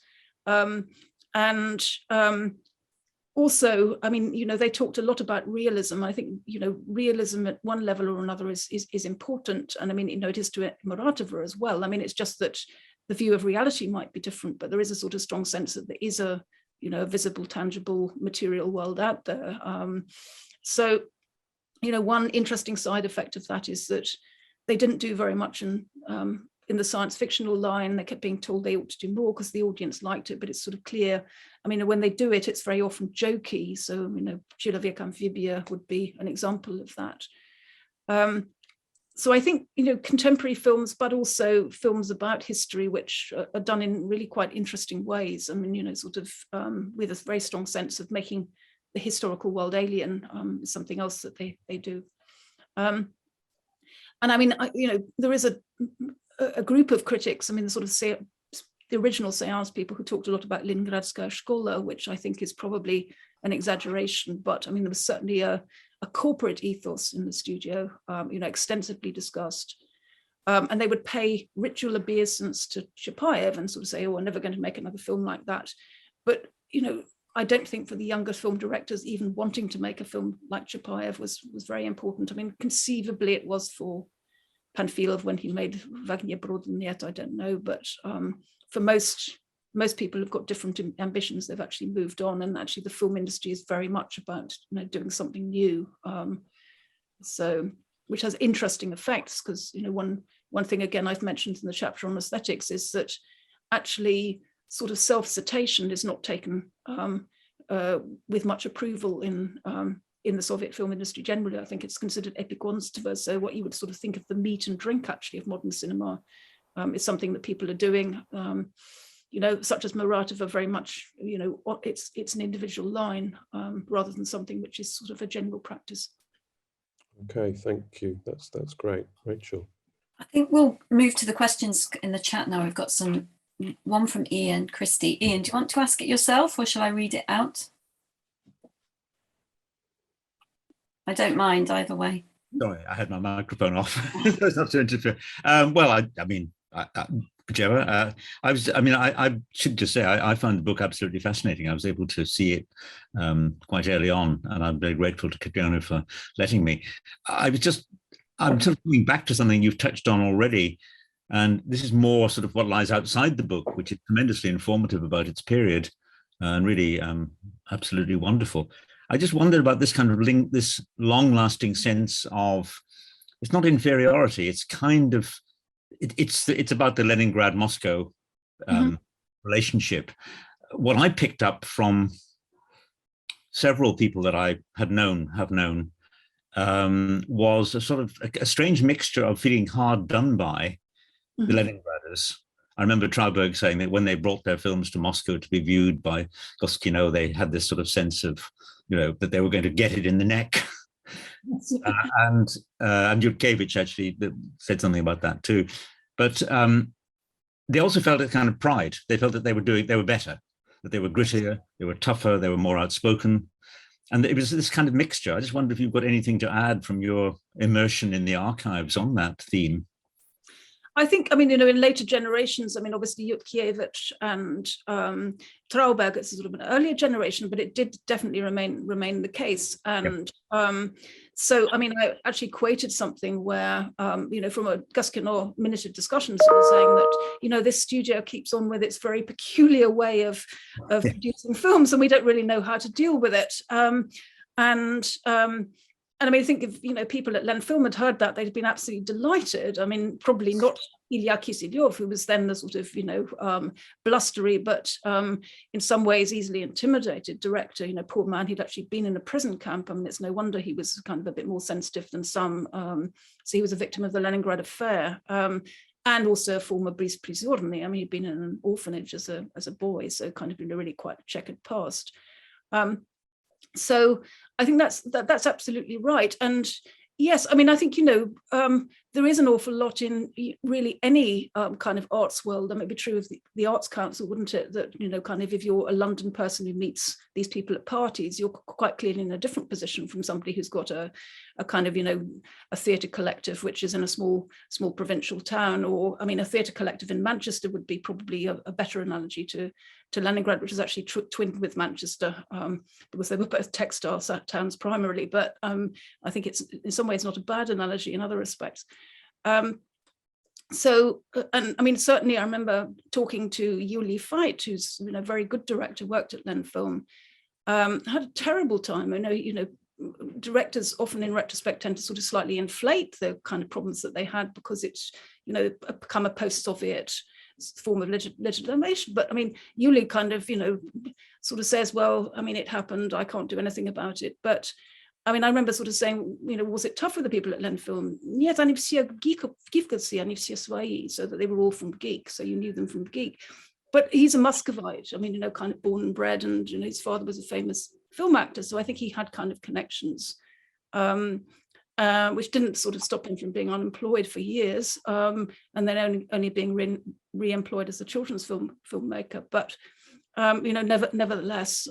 Also, I mean, they talked a lot about realism. I think, realism at one level or another is important. And I mean, it is to Muratova as well. I mean, it's just that the view of reality might be different, but there is a sort of strong sense that there is a, visible, tangible, material world out there. So, one interesting side effect of that is that they didn't do very much in the science fictional line. They kept being told they ought to do more because the audience liked it, but it's sort of clear. I mean, when they do it, it's very often jokey. So, Человек Амфибия would be an example of that. So I think, contemporary films, but also films about history, which are done in really quite interesting ways. I mean, sort of with a very strong sense of making the historical world alien is something else that they do. And I mean, there is a group of critics, I mean, the original seance people who talked a lot about Leningradskaya Shkola, which I think is probably an exaggeration, but I mean, there was certainly a corporate ethos in the studio, extensively discussed. And they would pay ritual obeisance to Chapayev and sort of say, oh, we're never going to make another film like that. But, I don't think for the younger film directors, even wanting to make a film like Chapayev was very important. I mean, conceivably it was for Panfilov when he made Wagner Brodenjet, I don't know, but for most people who've got different ambitions, they've actually moved on, and actually the film industry is very much about doing something new. So, which has interesting effects, because one thing again I've mentioned in the chapter on aesthetics is that actually sort of self-citation is not taken with much approval in the Soviet film industry generally. I think it's considered epigonstvo, so what you would sort of think of the meat and drink actually of modern cinema is something that people are doing. Such as Muratova, very much, it's an individual line rather than something which is sort of a general practice. Okay, thank you. That's great, Rachel. I think we'll move to the questions in the chat now. We've got one from Ian Christie. Ian, do you want to ask it yourself, or shall I read it out? I don't mind either way. Sorry, I had my microphone off. That's not to interfere. Well, I should just say I found the book absolutely fascinating. I was able to see it quite early on, and I'm very grateful to Catriona for letting me. I'm sort of going back to something you've touched on already, and this is more sort of what lies outside the book, which is tremendously informative about its period and really absolutely wonderful. I just wondered about this kind of link, this long-lasting sense of, it's not inferiority, it's kind of, it's about the Leningrad-Moscow relationship. What I picked up from several people that I have known, was a sort of a strange mixture of feeling hard done by the Leningraders. I remember Trauberg saying that when they brought their films to Moscow to be viewed by Goskino, they had this sort of sense of, that they were going to get it in the neck. And Yudkevich actually said something about that too. But they also felt a kind of pride. They felt that they were better, that they were grittier, they were tougher, they were more outspoken. And it was this kind of mixture. I just wonder if you've got anything to add from your immersion in the archives on that theme. I think, in later generations, obviously Yudkevich and Trauberg, it's sort of an earlier generation, but it did definitely remain the case. And so, I actually quoted something where, from a Goskino minuted discussion, sort of saying that, this studio keeps on with its very peculiar way of producing films, and we don't really know how to deal with it. I mean, I think if, you know, people at Lenfilm had heard that, they'd been absolutely delighted. I mean, probably not Ilya Kiselyov, who was then the sort of, you know, blustery, but in some ways easily intimidated director. You know, poor man, he'd actually been in a prison camp. I mean, it's no wonder he was kind of a bit more sensitive than some. So he was a victim of the Leningrad affair. And also a former besprizorny. I mean, he'd been in an orphanage as a boy, so kind of been a really quite checkered past. So I think that's absolutely right. And yes, I mean, I think, you know, there is an awful lot in really any kind of arts world. That may be true of the Arts Council, wouldn't it? That, you know, kind of if you're a London person who meets these people at parties, you're quite clearly in a different position from somebody who's got a kind of, you know, a theatre collective, which is in a small provincial town. Or, I mean, a theatre collective in Manchester would be probably a better analogy to Leningrad, which is actually twinned with Manchester, because they were both textile towns primarily. But I think it's in some ways not a bad analogy in other respects. So, and I mean, certainly I remember talking to Yuli Fait, who's, you know, a very good director, worked at Lenfilm, had a terrible time. I know, you know, directors often in retrospect tend to sort of slightly inflate the kind of problems that they had because it's, you know, become a post-Soviet form of legitimation. But I mean, Yuli kind of, you know, sort of says, well, I mean, it happened, I can't do anything about it. But I mean, I remember sort of saying, you know, was it tough for the people at Lenfilm? Нет, они все гиковцы, они все свои, so that they were all from Geek, so you knew them from Geek. But he's a Muscovite, I mean, you know, kind of born and bred, and, you know, his father was a famous film actor, so I think he had kind of connections, which didn't sort of stop him from being unemployed for years, and then only being re-employed as a children's filmmaker. But you know, nevertheless,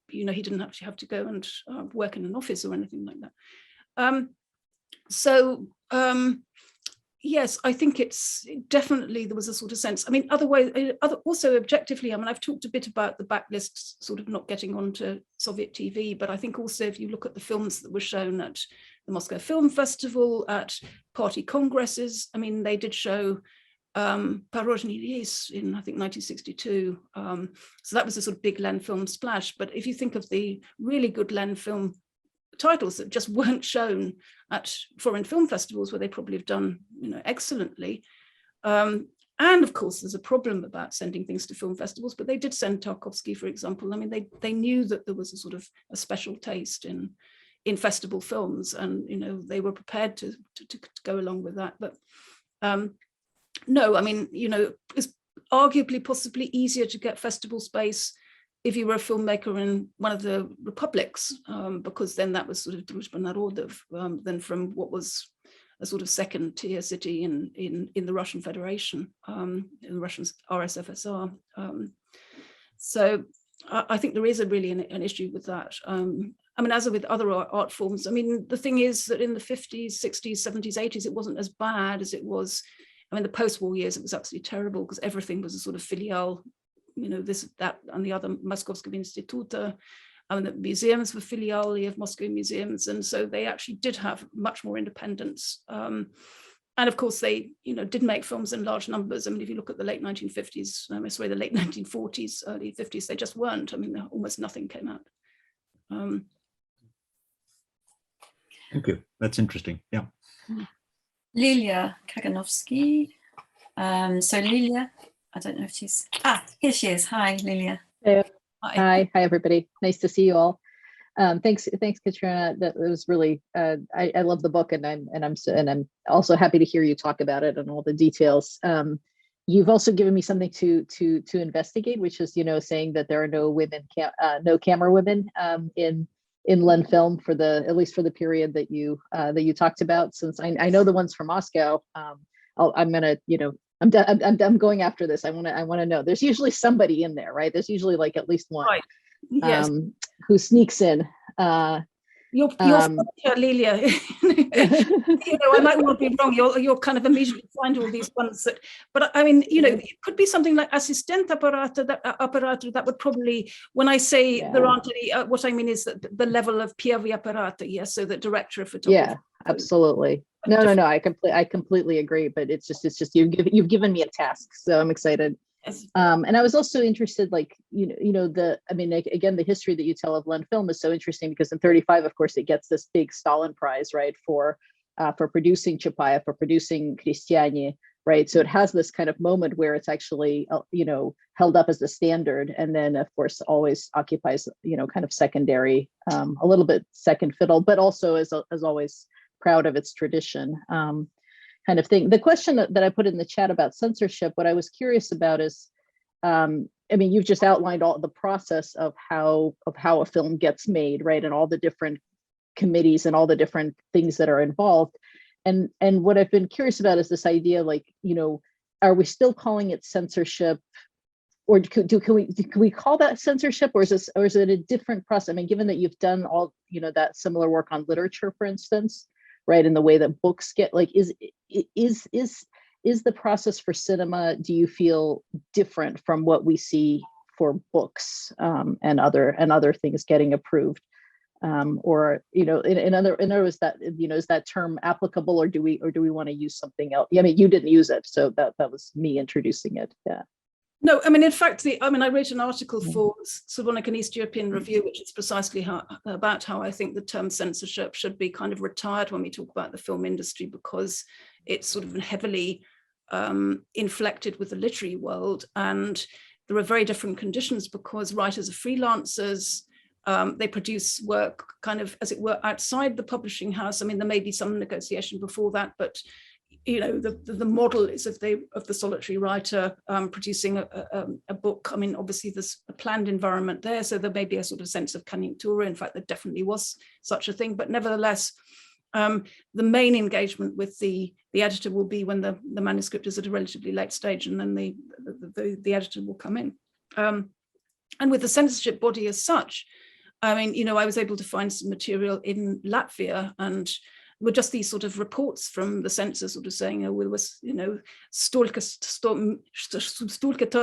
you know, he didn't actually have to go and work in an office or anything like that. Yes, I think it's definitely, there was a sort of sense. I mean, also objectively, I mean, I've talked a bit about the backlist sort of not getting onto Soviet TV, but I think also if you look at the films that were shown at the Moscow Film Festival, at party congresses, I mean, they did show Porozhny Lis in, I think, 1962. So that was a sort of big Lenfilm splash. But if you think of the really good Lenfilm titles that just weren't shown at foreign film festivals, where they probably have done, you know, excellently. And of course, there's a problem about sending things to film festivals, but they did send Tarkovsky, for example. I mean, they knew that there was a sort of a special taste in festival films, and, you know, they were prepared to go along with that. But no, I mean, you know, it's arguably possibly easier to get festival space if you were a filmmaker in one of the republics, because then that was sort of Druzhba Narodov, than from what was a sort of second tier city in the Russian Federation, in the Russian RSFSR. So I think there is really an issue with that. I mean, as with other art forms, I mean, the thing is that in the 50s, 60s, 70s, 80s, it wasn't as bad as it was. I mean, the post-war years, it was absolutely terrible because everything was a sort of filial, you know, this, that, and the other Moskovskого Instituta. I mean, the museums were filiali of Moscow museums, and so they actually did have much more independence. And of course, they, you know, did make films in large numbers. I mean, if you look at the late 1950s, the late 1940s, early 50s, they just weren't. I mean, almost nothing came out. Thank you. That's interesting. Yeah. Lilia Kaganovsky. So Lilia, I don't know if she's, here she is. Hi, Lilia. Hey. Hi, everybody. Nice to see you all. Thanks, Catriona. That was really. I love the book, and I'm also happy to hear you talk about it and all the details. You've also given me something to investigate, which is, you know, saying that there are no women, no camera women in Lenfilm for at least for the period that you talked about. Since I know the ones from Moscow, I'm gonna, you know, I'm going after this. I want to know. There's usually somebody in there, right? There's usually like at least one, right. Yes. Who sneaks in. You're Lilia. You know, I might well be wrong. You're kind of immediately find all these ones that, but I mean, you know, it could be something like assistent operator. That would probably, when I say there aren't any, what I mean is that the level of первый operator, yes, so the director of photography. Yeah, absolutely. No, I completely agree. But it's just you've given me a task, so I'm excited. And I was also interested, like, again, the history that you tell of Lenfilm is so interesting because in 1935, of course, it gets this big Stalin Prize, right, for producing Chapayev, for producing Khristiani, right? So it has this kind of moment where it's actually, held up as the standard, and then, of course, always occupies, kind of secondary, a little bit second fiddle, but also as always proud of its tradition. Kind of thing. The question that I put in the chat about censorship, what I was curious about is, you've just outlined all the process of how a film gets made, right, and all the different committees and all the different things that are involved. And what I've been curious about is this idea, like, are we still calling it censorship, or can we call that censorship, or is it a different process? I mean, given that you've done all that similar work on literature, for instance, right, in the way that books get, like, is the process for cinema, do you feel, different from what we see for books and other things getting approved, or in other words, that is that term applicable, or do we want to use something else? I mean, you didn't use it, so that was me introducing it. Yeah. No, I mean, in fact, I wrote an article for Slavonic and East European Review, which is precisely about how I think the term censorship should be kind of retired when we talk about the film industry, because it's sort of heavily inflected with the literary world. And there are very different conditions because writers are freelancers. They produce work kind of, as it were, outside the publishing house. I mean, there may be some negotiation before that, but the model is of the solitary writer producing a book. I mean, obviously there's a planned environment there, so there may be a sort of sense of conjunctura. In fact, there definitely was such a thing, but nevertheless, the main engagement with the editor will be when the manuscript is at a relatively late stage, and then the editor will come in. And with the censorship body as such, I mean, I was able to find some material in Latvia, and were just these sort of reports from the censor sort of saying, there was, stolka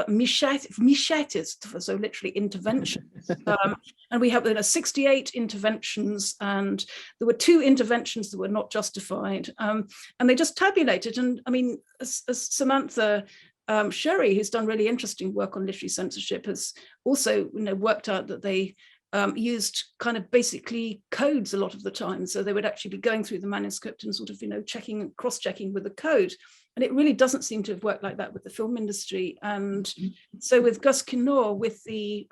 mishetes, so literally interventions. And we have 68 interventions, and there were 2 interventions that were not justified. And they just tabulated. And I mean, as Samantha Sherry, who's done really interesting work on literary censorship, has also worked out that they used kind of basically codes a lot of the time. So they would actually be going through the manuscript and sort of, checking, cross-checking with the code. And it really doesn't seem to have worked like that with the film industry. And so with Gus Kinnour, with the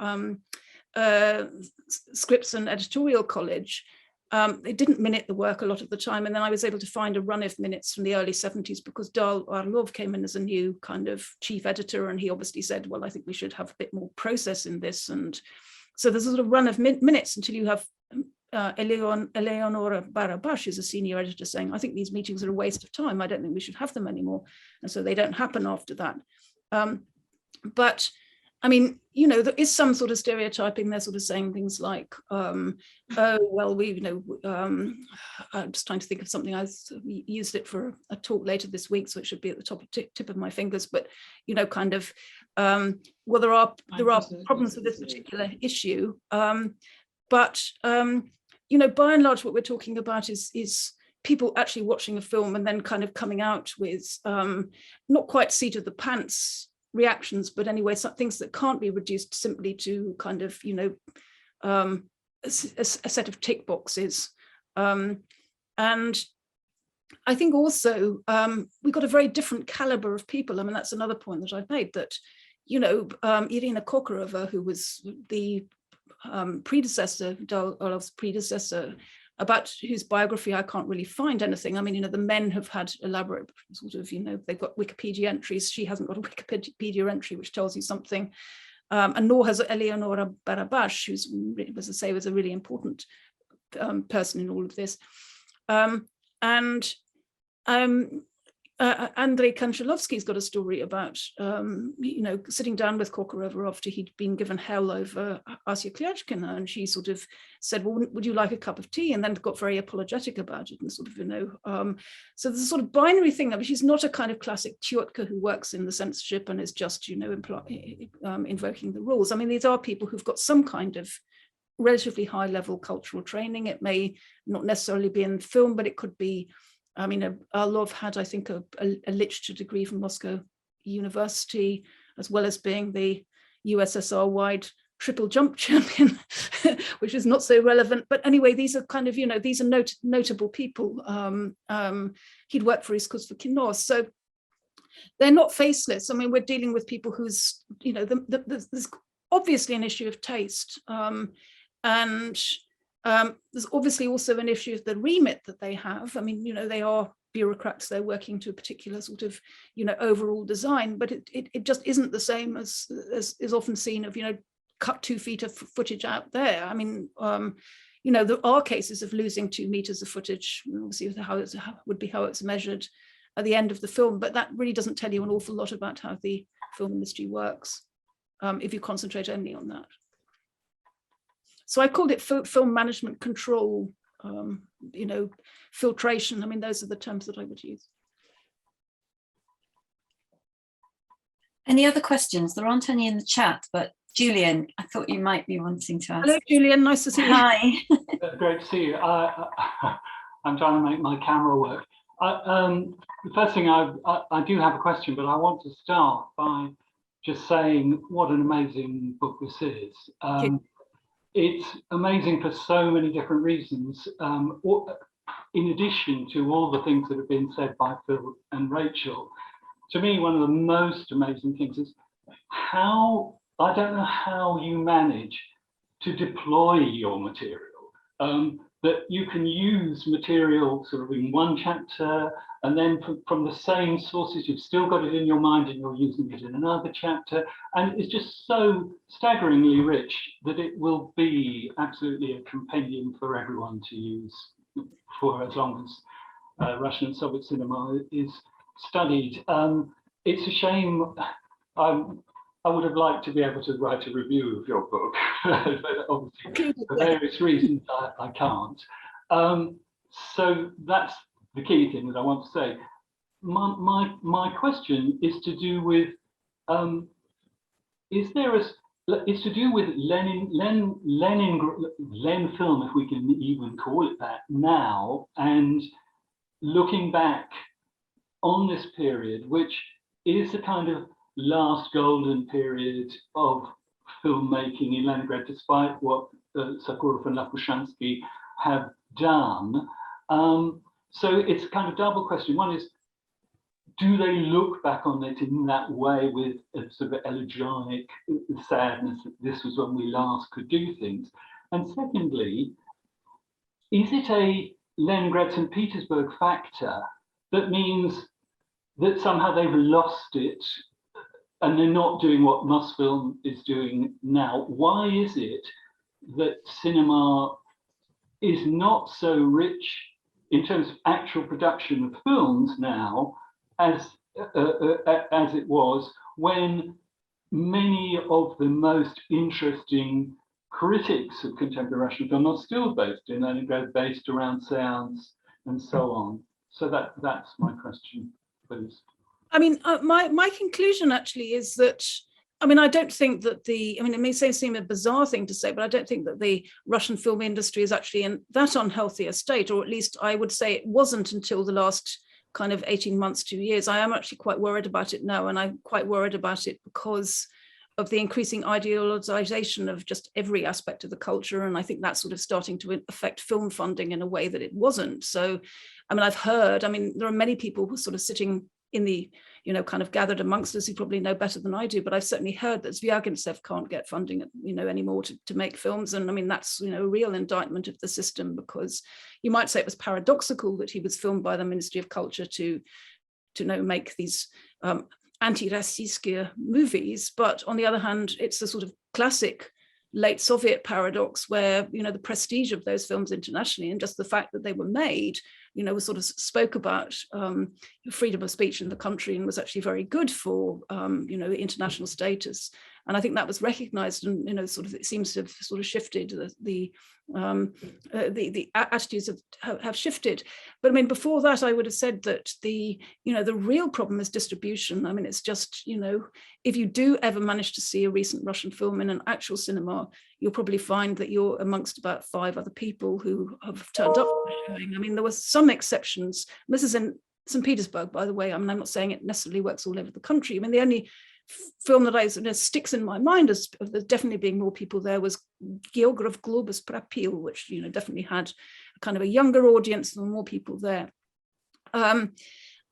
Scripts and Editorial College, they didn't minute the work a lot of the time. And then I was able to find a run of minutes from the early 70s because Dal Orlov came in as a new kind of chief editor. And he obviously said, well, I think we should have a bit more process in this. And so there's a sort of run of minutes until you have Eleonora Barabash, who's a senior editor, saying, I think these meetings are a waste of time. I don't think we should have them anymore. And so they don't happen after that. But I mean, there is some sort of stereotyping. They're sort of saying things like, oh, well, I'm just trying to think of something. I used it for a talk later this week, so it should be at the tip of my fingers. But, kind of, well, there are problems with this particular issue. But, by and large, what we're talking about is people actually watching a film and then kind of coming out with not quite seat of the pants reactions, but anyway, some things that can't be reduced simply to kind of, a set of tick boxes. And I think also we got a very different caliber of people. I mean, that's another point that I've made, that, Irina Kokorova, who was the predecessor, Dal Orlov's predecessor, about whose biography I can't really find anything. I mean, the men have had elaborate sort of, they've got Wikipedia entries. She hasn't got a Wikipedia entry, which tells you something. And nor has Eleonora Barabash, who's, as I say, was a really important person in all of this. Andrei Konchalovsky's got a story about, sitting down with Kokorova after he'd been given hell over Asya Klyachkina, and she sort of said, well, would you like a cup of tea? And then got very apologetic about it and sort of, so there's a sort of binary thing. I mean, she's not a kind of classic Tyotka who works in the censorship and is just, invoking the rules. I mean, these are people who've got some kind of relatively high level cultural training. It may not necessarily be in film, but it could be, I mean, Orlov had, I think, a literature degree from Moscow university, as well as being the USSR-wide triple jump champion, which is not so relevant. But anyway, these are kind of, these are notable people. He'd worked for Iskусство кино, so they're not faceless. I mean, we're dealing with people who's, there's obviously an issue of taste. And there's obviously also an issue of the remit that they have. I mean, they are bureaucrats, they're working to a particular sort of, overall design, but it just isn't the same as is often seen of, cut 2 feet of footage out there. I mean, there are cases of losing 2 meters of footage, obviously how it's measured at the end of the film, but that really doesn't tell you an awful lot about how the film industry works, if you concentrate only on that. So I called it film management control, filtration. I mean, those are the terms that I would use. Any other questions? There aren't any in the chat, but Julian, I thought you might be wanting to ask. Hello, Julian. Nice to see you. Hi. Great to see you. I'm trying to make my camera work. The first thing, I do have a question, but I want to start by just saying what an amazing book this is. It's amazing for so many different reasons. In addition to all the things that have been said by Phil and Rachel, to me, one of the most amazing things is how, I don't know how you manage to deploy your material, that you can use material sort of in one chapter, and then from the same sources, you've still got it in your mind and you're using it in another chapter. And it's just so staggeringly rich that it will be absolutely a compendium for everyone to use for as long as Russian and Soviet cinema is studied. It's a shame. I would have liked to be able to write a review of your book, but obviously for various reasons I can't. So that's the key thing that I want to say. My question is to do with it's to do with Lenfilm, if we can even call it that now, and looking back on this period, which is the kind of last golden period of filmmaking in Leningrad, despite what Sakurov and Lapushansky have done. So it's a kind of double question. One is, do they look back on it in that way with a sort of elegiac sadness that this was when we last could do things? And secondly, is it a Leningrad St. Petersburg factor that means that somehow they've lost it and they're not doing what Mosfilm is doing now? Why is it that cinema is not so rich in terms of actual production of films now as it was when many of the most interesting critics of contemporary Russian film are still based in Leningrad, based around seance and so on? So that's my question, please. I mean, my conclusion actually is that, I mean, I don't think that it may seem a bizarre thing to say, but I don't think that the Russian film industry is actually in that unhealthy a state, or at least I would say it wasn't until the last kind of 18 months, 2 years. I am actually quite worried about it now, and I'm quite worried about it because of the increasing ideologization of just every aspect of the culture. And I think that's sort of starting to affect film funding in a way that it wasn't. So, I mean, I've heard, there are many people who are sort of sitting in the, kind of gathered amongst us who probably know better than I do, but I've certainly heard that Zvyagintsev can't get funding, anymore to make films. And I mean, that's, a real indictment of the system, because you might say it was paradoxical that he was filmed by the Ministry of Culture to make these anti-Rossiysk movies. But on the other hand, it's a sort of classic late Soviet paradox where, the prestige of those films internationally and just the fact that they were made, was sort of spoke about freedom of speech in the country and was actually very good for, international status. And I think that was recognized and, sort of, it seems to have sort of shifted the attitudes have shifted. But I mean, before that, I would have said that the real problem is distribution. I mean, it's just, if you do ever manage to see a recent Russian film in an actual cinema, you'll probably find that you're amongst about 5 other people who have turned up for the showing. I mean, there were some exceptions. This is in St. Petersburg, by the way. I mean, I'm not saying it necessarily works all over the country. I mean, the only film that sticks in my mind as there definitely being more people there was Geograph Globus Prapil, which, you know, definitely had a kind of a younger audience and more people there.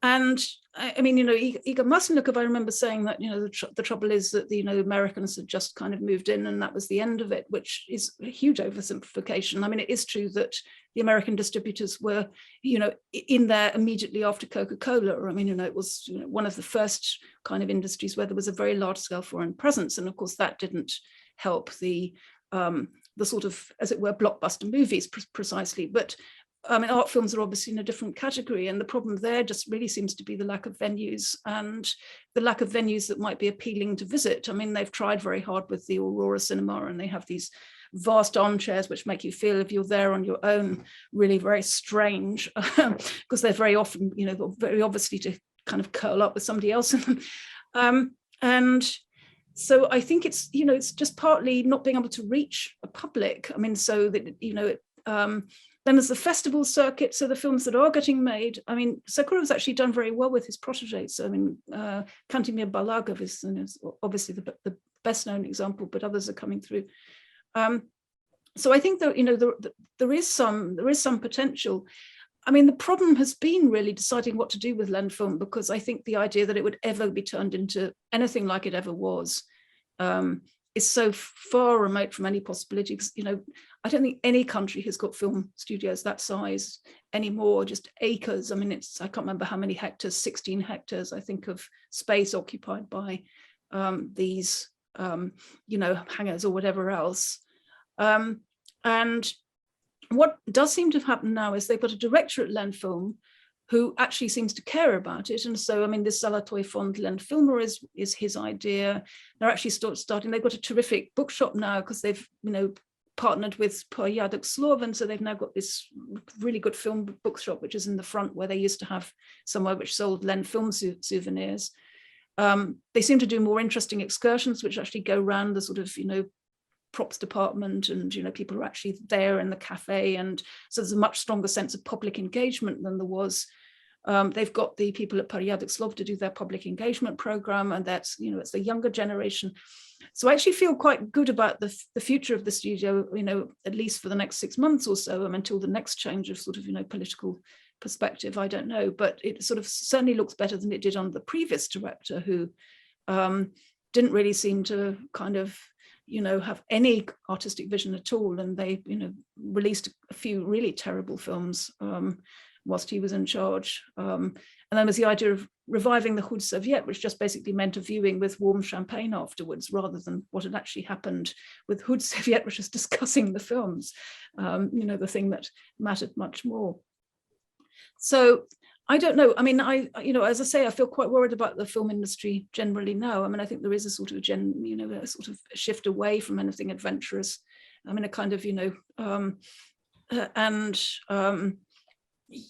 And I mean, you know, Igor Maslennikov, I remember saying that, you know, the trouble is that the, you know, Americans had just kind of moved in and that was the end of it, which is a huge oversimplification. I mean, it is true that the American distributors were, you know, in there immediately after Coca-Cola. I mean, you know, it was, you know, one of the first kind of industries where there was a very large scale foreign presence. And of course, that didn't help the sort of, as it were, blockbuster movies precisely. But I mean, art films are obviously in a different category, and the problem there just really seems to be the lack of venues and the lack of venues that might be appealing to visit. I mean, they've tried very hard with the Aurora Cinema, and they have these vast armchairs which make you feel, if you're there on your own, really very strange, because they're very often, you know, very obviously to kind of curl up with somebody else. And so I think it's, you know, it's just partly not being able to reach a public. I mean, so that, you know, then there's the festival circuit, so the films that are getting made. I mean, Sakurov's actually done very well with his protégés. So, I mean, Kantemir Balagov is obviously the best known example, but others are coming through. So I think that, you know, there is some potential. I mean, the problem has been really deciding what to do with Lenfilm, because I think the idea that it would ever be turned into anything like it ever was is so far remote from any possibility. Because, you know, I don't think any country has got film studios that size anymore, just acres. I mean, I can't remember how many hectares, 16 hectares, I think, of space occupied by these, you know, hangars or whatever else. And what does seem to have happened now is they've got a director at Lenfilm who actually seems to care about it. And so, I mean, this Zolotoy Fond Lenfilmer is his idea. They're actually starting, they've got a terrific bookshop now because they've, you know, partnered with Porядok Slov, and so they've now got this really good film bookshop, which is in the front where they used to have somewhere which sold Lenfilm souvenirs. They seem to do more interesting excursions, which actually go around the sort of, you know, props department, and, you know, people are actually there in the cafe, and so there's a much stronger sense of public engagement than there was. They've got the people at Porядok Slov to do their public engagement program, and that's, you know, it's the younger generation. So I actually feel quite good about the future of the studio, you know, at least for the next 6 months or so, until the next change of sort of, you know, political perspective, I don't know, but it sort of certainly looks better than it did under the previous director, who didn't really seem to kind of, you know, have any artistic vision at all. And they, you know, released a few really terrible films whilst he was in charge. And then was the idea of reviving the Hud Soviet, which just basically meant a viewing with warm champagne afterwards, rather than what had actually happened with Hud Soviet, which was discussing the films, you know, the thing that mattered much more. So I don't know. I mean, you know, as I say, I feel quite worried about the film industry generally now. I mean, I think there is a sort of you know, a sort of shift away from anything adventurous. I mean, a kind of, you know,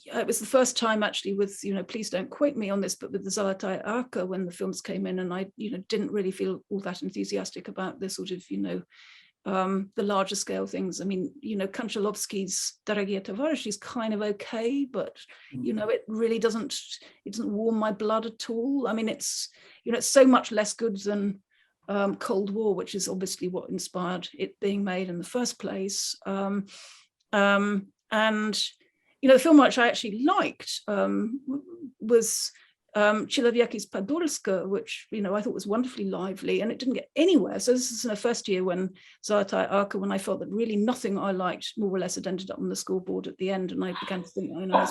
it was the first time actually with, you know, please don't quote me on this, but with the Zolotaya Arka, when the films came in, and I, you know, didn't really feel all that enthusiastic about the sort of, you know, the larger scale things. I mean, you know, Konchalovsky's Dorogie Tovarishchi is kind of okay, but, you know, it really doesn't warm my blood at all. I mean, it's, you know, it's so much less good than Cold War, which is obviously what inspired it being made in the first place. And, you know, the film which I actually liked was Chilovieki's Podolska, which, you know, I thought was wonderfully lively, and it didn't get anywhere. So this is in the first year when Zolotaya Arka, when I felt that really nothing I liked more or less had ended up on the scoreboard at the end, and I began to think, you know,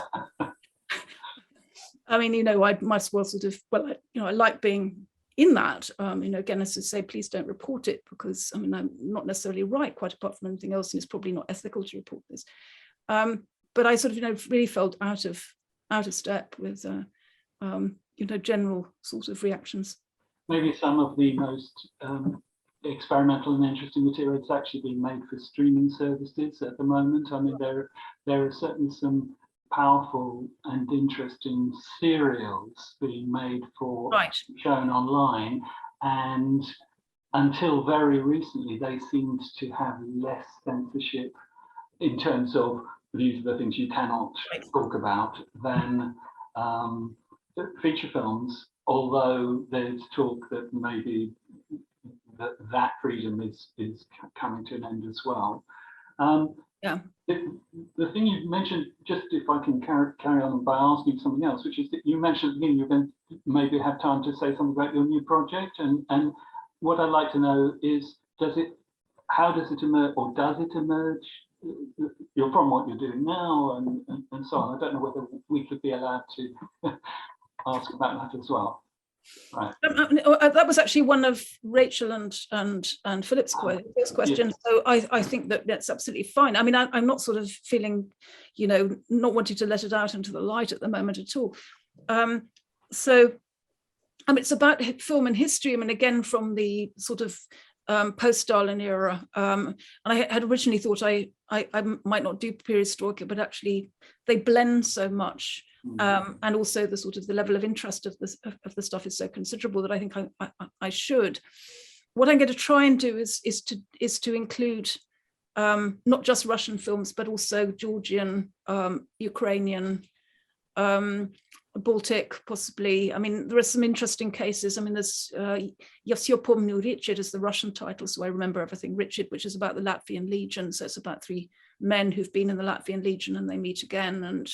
I mean, you know, I might as well sort of, well, you know, I like being in that, you know, again, as to say, please don't report it, because, I mean, I'm not necessarily right, quite apart from anything else, and it's probably not ethical to report this. But I sort of, you know, really felt out of step with, you know, general sort of reactions. Maybe some of the most experimental and interesting material is actually being made for streaming services at the moment. I mean, there are certainly some powerful and interesting serials being made for shown online, and until very recently they seemed to have less censorship in terms of these are the things you cannot talk about than feature films, although there's talk that maybe that freedom is coming to an end as well. Yeah. The thing you mentioned, just if I can carry on by asking something else, which is that you mentioned at the beginning you're going to maybe have time to say something about your new project, and what I'd like to know is, how does it emerge, or does it emerge from what you're doing now, and so on? I don't know whether we could be allowed to ask about that as well. Right. That was actually one of Rachel and Philip's first question. Yes. So I think that that's absolutely fine. I mean, I'm not sort of feeling, not wanting to let it out into the light at the moment at all. So, I mean, it's about film and history. I mean, again, from the sort of post-Stalin era. And I had originally thought I might not do period historical, but actually they blend so much. And also the sort of the level of interest of the stuff is so considerable that I think I should. What I'm going to try and do is to include not just Russian films, but also Georgian, Ukrainian, Baltic, possibly. I mean, there are some interesting cases. I mean, there's Я всё помню Richard is the Russian title, so I remember everything Richard, which is about the Latvian Legion. So it's about 3 men who've been in the Latvian Legion and they meet again. And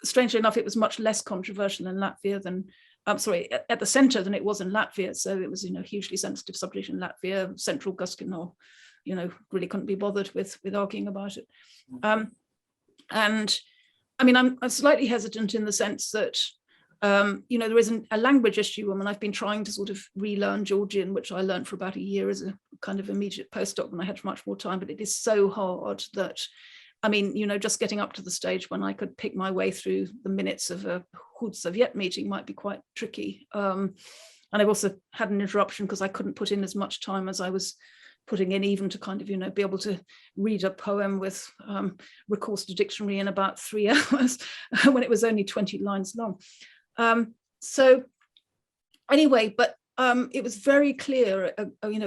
strangely enough, it was much less controversial in Latvia than, at the center than it was in Latvia. So it was, hugely sensitive subject in Latvia. Central Guskinov, really couldn't be bothered with arguing about it. And I mean, I'm slightly hesitant in the sense that, there isn't a language issue. I mean, I've been trying to sort of relearn Georgian, which I learned for about a year as a kind of immediate postdoc when I had much more time, but it is so hard that, I mean, just getting up to the stage when I could pick my way through the minutes of a Hud Soviet meeting might be quite tricky. And I've also had an interruption because I couldn't put in as much time as I was putting in, even to kind of, be able to read a poem with recourse to dictionary in about 3 hours when it was only 20 lines long. So anyway, but it was very clear,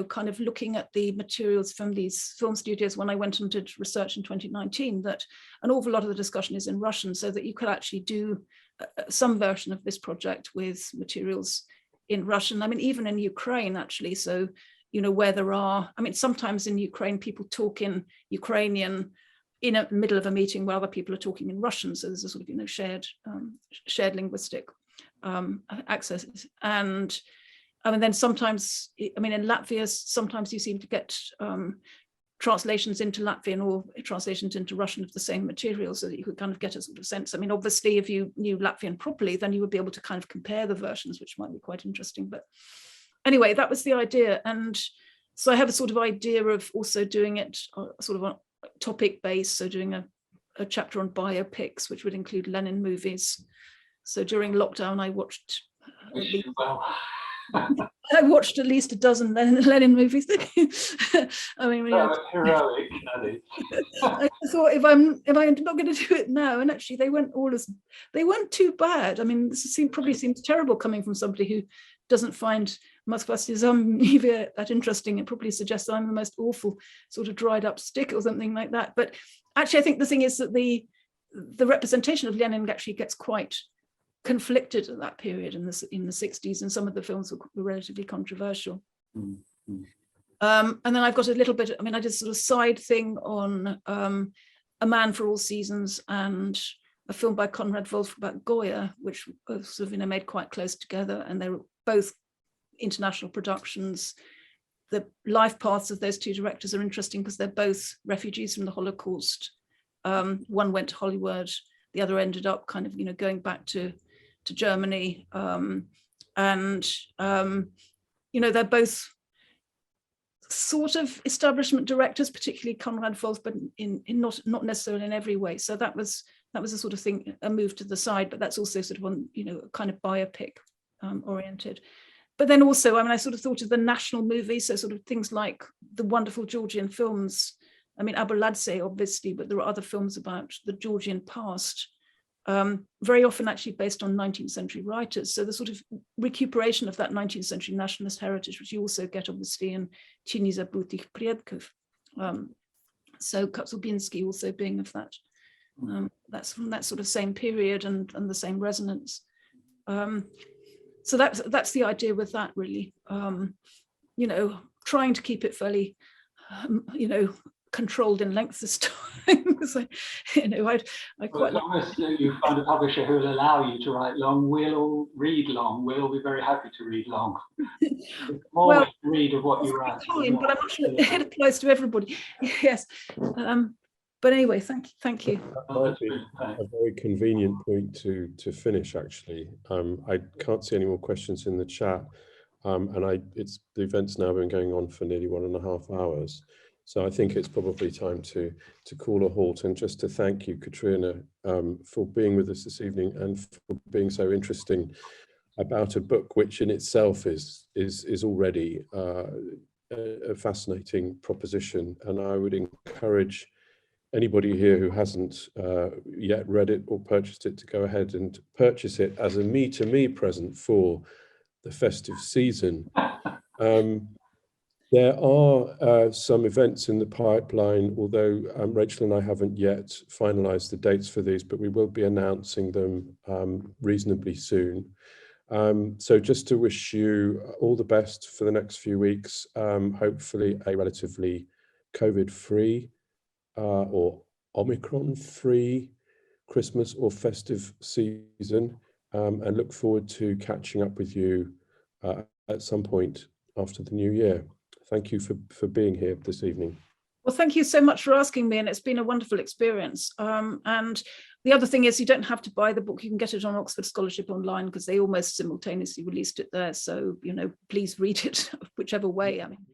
kind of looking at the materials from these film studios when I went and did research in 2019, that an awful lot of the discussion is in Russian, so that you could actually do some version of this project with materials in Russian. I mean, even in Ukraine, actually. So, where there are, I mean, sometimes in Ukraine, people talk in Ukrainian in the middle of a meeting where other people are talking in Russian. So there's a sort of, shared linguistic accesses. And I mean, then sometimes, I mean, in Latvia, sometimes you seem to get translations into Latvian or translations into Russian of the same material, so that you could kind of get a sort of sense. I mean, obviously, if you knew Latvian properly, then you would be able to kind of compare the versions, which might be quite interesting. But anyway, that was the idea. And so I have a sort of idea of also doing it sort of on topic based. So doing a chapter on biopics, which would include Lenin movies. So during lockdown, I watched I watched at least a dozen Lenin movies. I mean, heroic. I thought if I'm not going to do it now, and actually they weren't too bad. I mean, this probably seems terrible coming from somebody who doesn't find Moskva that interesting. It probably suggests I'm the most awful sort of dried up stick or something like that. But actually, I think the thing is that the representation of Lenin actually gets quite conflicted at that period in the 60s, and some of the films were relatively controversial. Mm-hmm. And then I've got a little bit, I mean, I did a sort of side thing on A Man for All Seasons and a film by Conrad Wolf about Goya, which was sort of, made quite close together, and they were both international productions. The life paths of those 2 directors are interesting because they're both refugees from the Holocaust. One went to Hollywood, the other ended up kind of, going back to Germany. They're both sort of establishment directors, particularly Conrad Wolf, but in not necessarily in every way. So that was a sort of thing, a move to the side, but that's also sort of on, kind of biopic oriented. But then also, I mean, I sort of thought of the national movies, so sort of things like the wonderful Georgian films. I mean, Abuladze, obviously, but there are other films about the Georgian past, very often actually based on 19th century writers. So the sort of recuperation of that 19th century nationalist heritage, which you also get obviously in Tini Zabutych Predkov. So Kotzubinski also being of that That's from that sort of same period and the same resonance. So that's the idea with that, really. You know, trying to keep it fairly, you know, controlled in length this time. Because you know, I quite like. Unless you find a publisher who will allow you to write long, we'll all read long. We'll all be very happy to read long. The more Well, we read of what you write, kind, but I'm not sure it applies to everybody. Yes. But anyway, thank you. That might be a very convenient point to finish, actually. I can't see any more questions in the chat, and the event's now been going on for nearly 1.5 hours. So I think it's probably time to call a halt, and just to thank you, Catriona, for being with us this evening and for being so interesting about a book which in itself is already a fascinating proposition. And I would encourage anybody here who hasn't yet read it or purchased it to go ahead and purchase it as a me-to-me present for the festive season. There are some events in the pipeline, although Rachel and I haven't yet finalized the dates for these, but we will be announcing them reasonably soon. So just to wish you all the best for the next few weeks, hopefully a relatively COVID-free or Omicron-free Christmas or festive season, and look forward to catching up with you at some point after the new year. Thank you for being here this evening. Well, thank you so much for asking me, and it's been a wonderful experience. And the other thing is, you don't have to buy the book. You can get it on Oxford Scholarship Online because they almost simultaneously released it there. So, you know, please read it whichever way. I mean,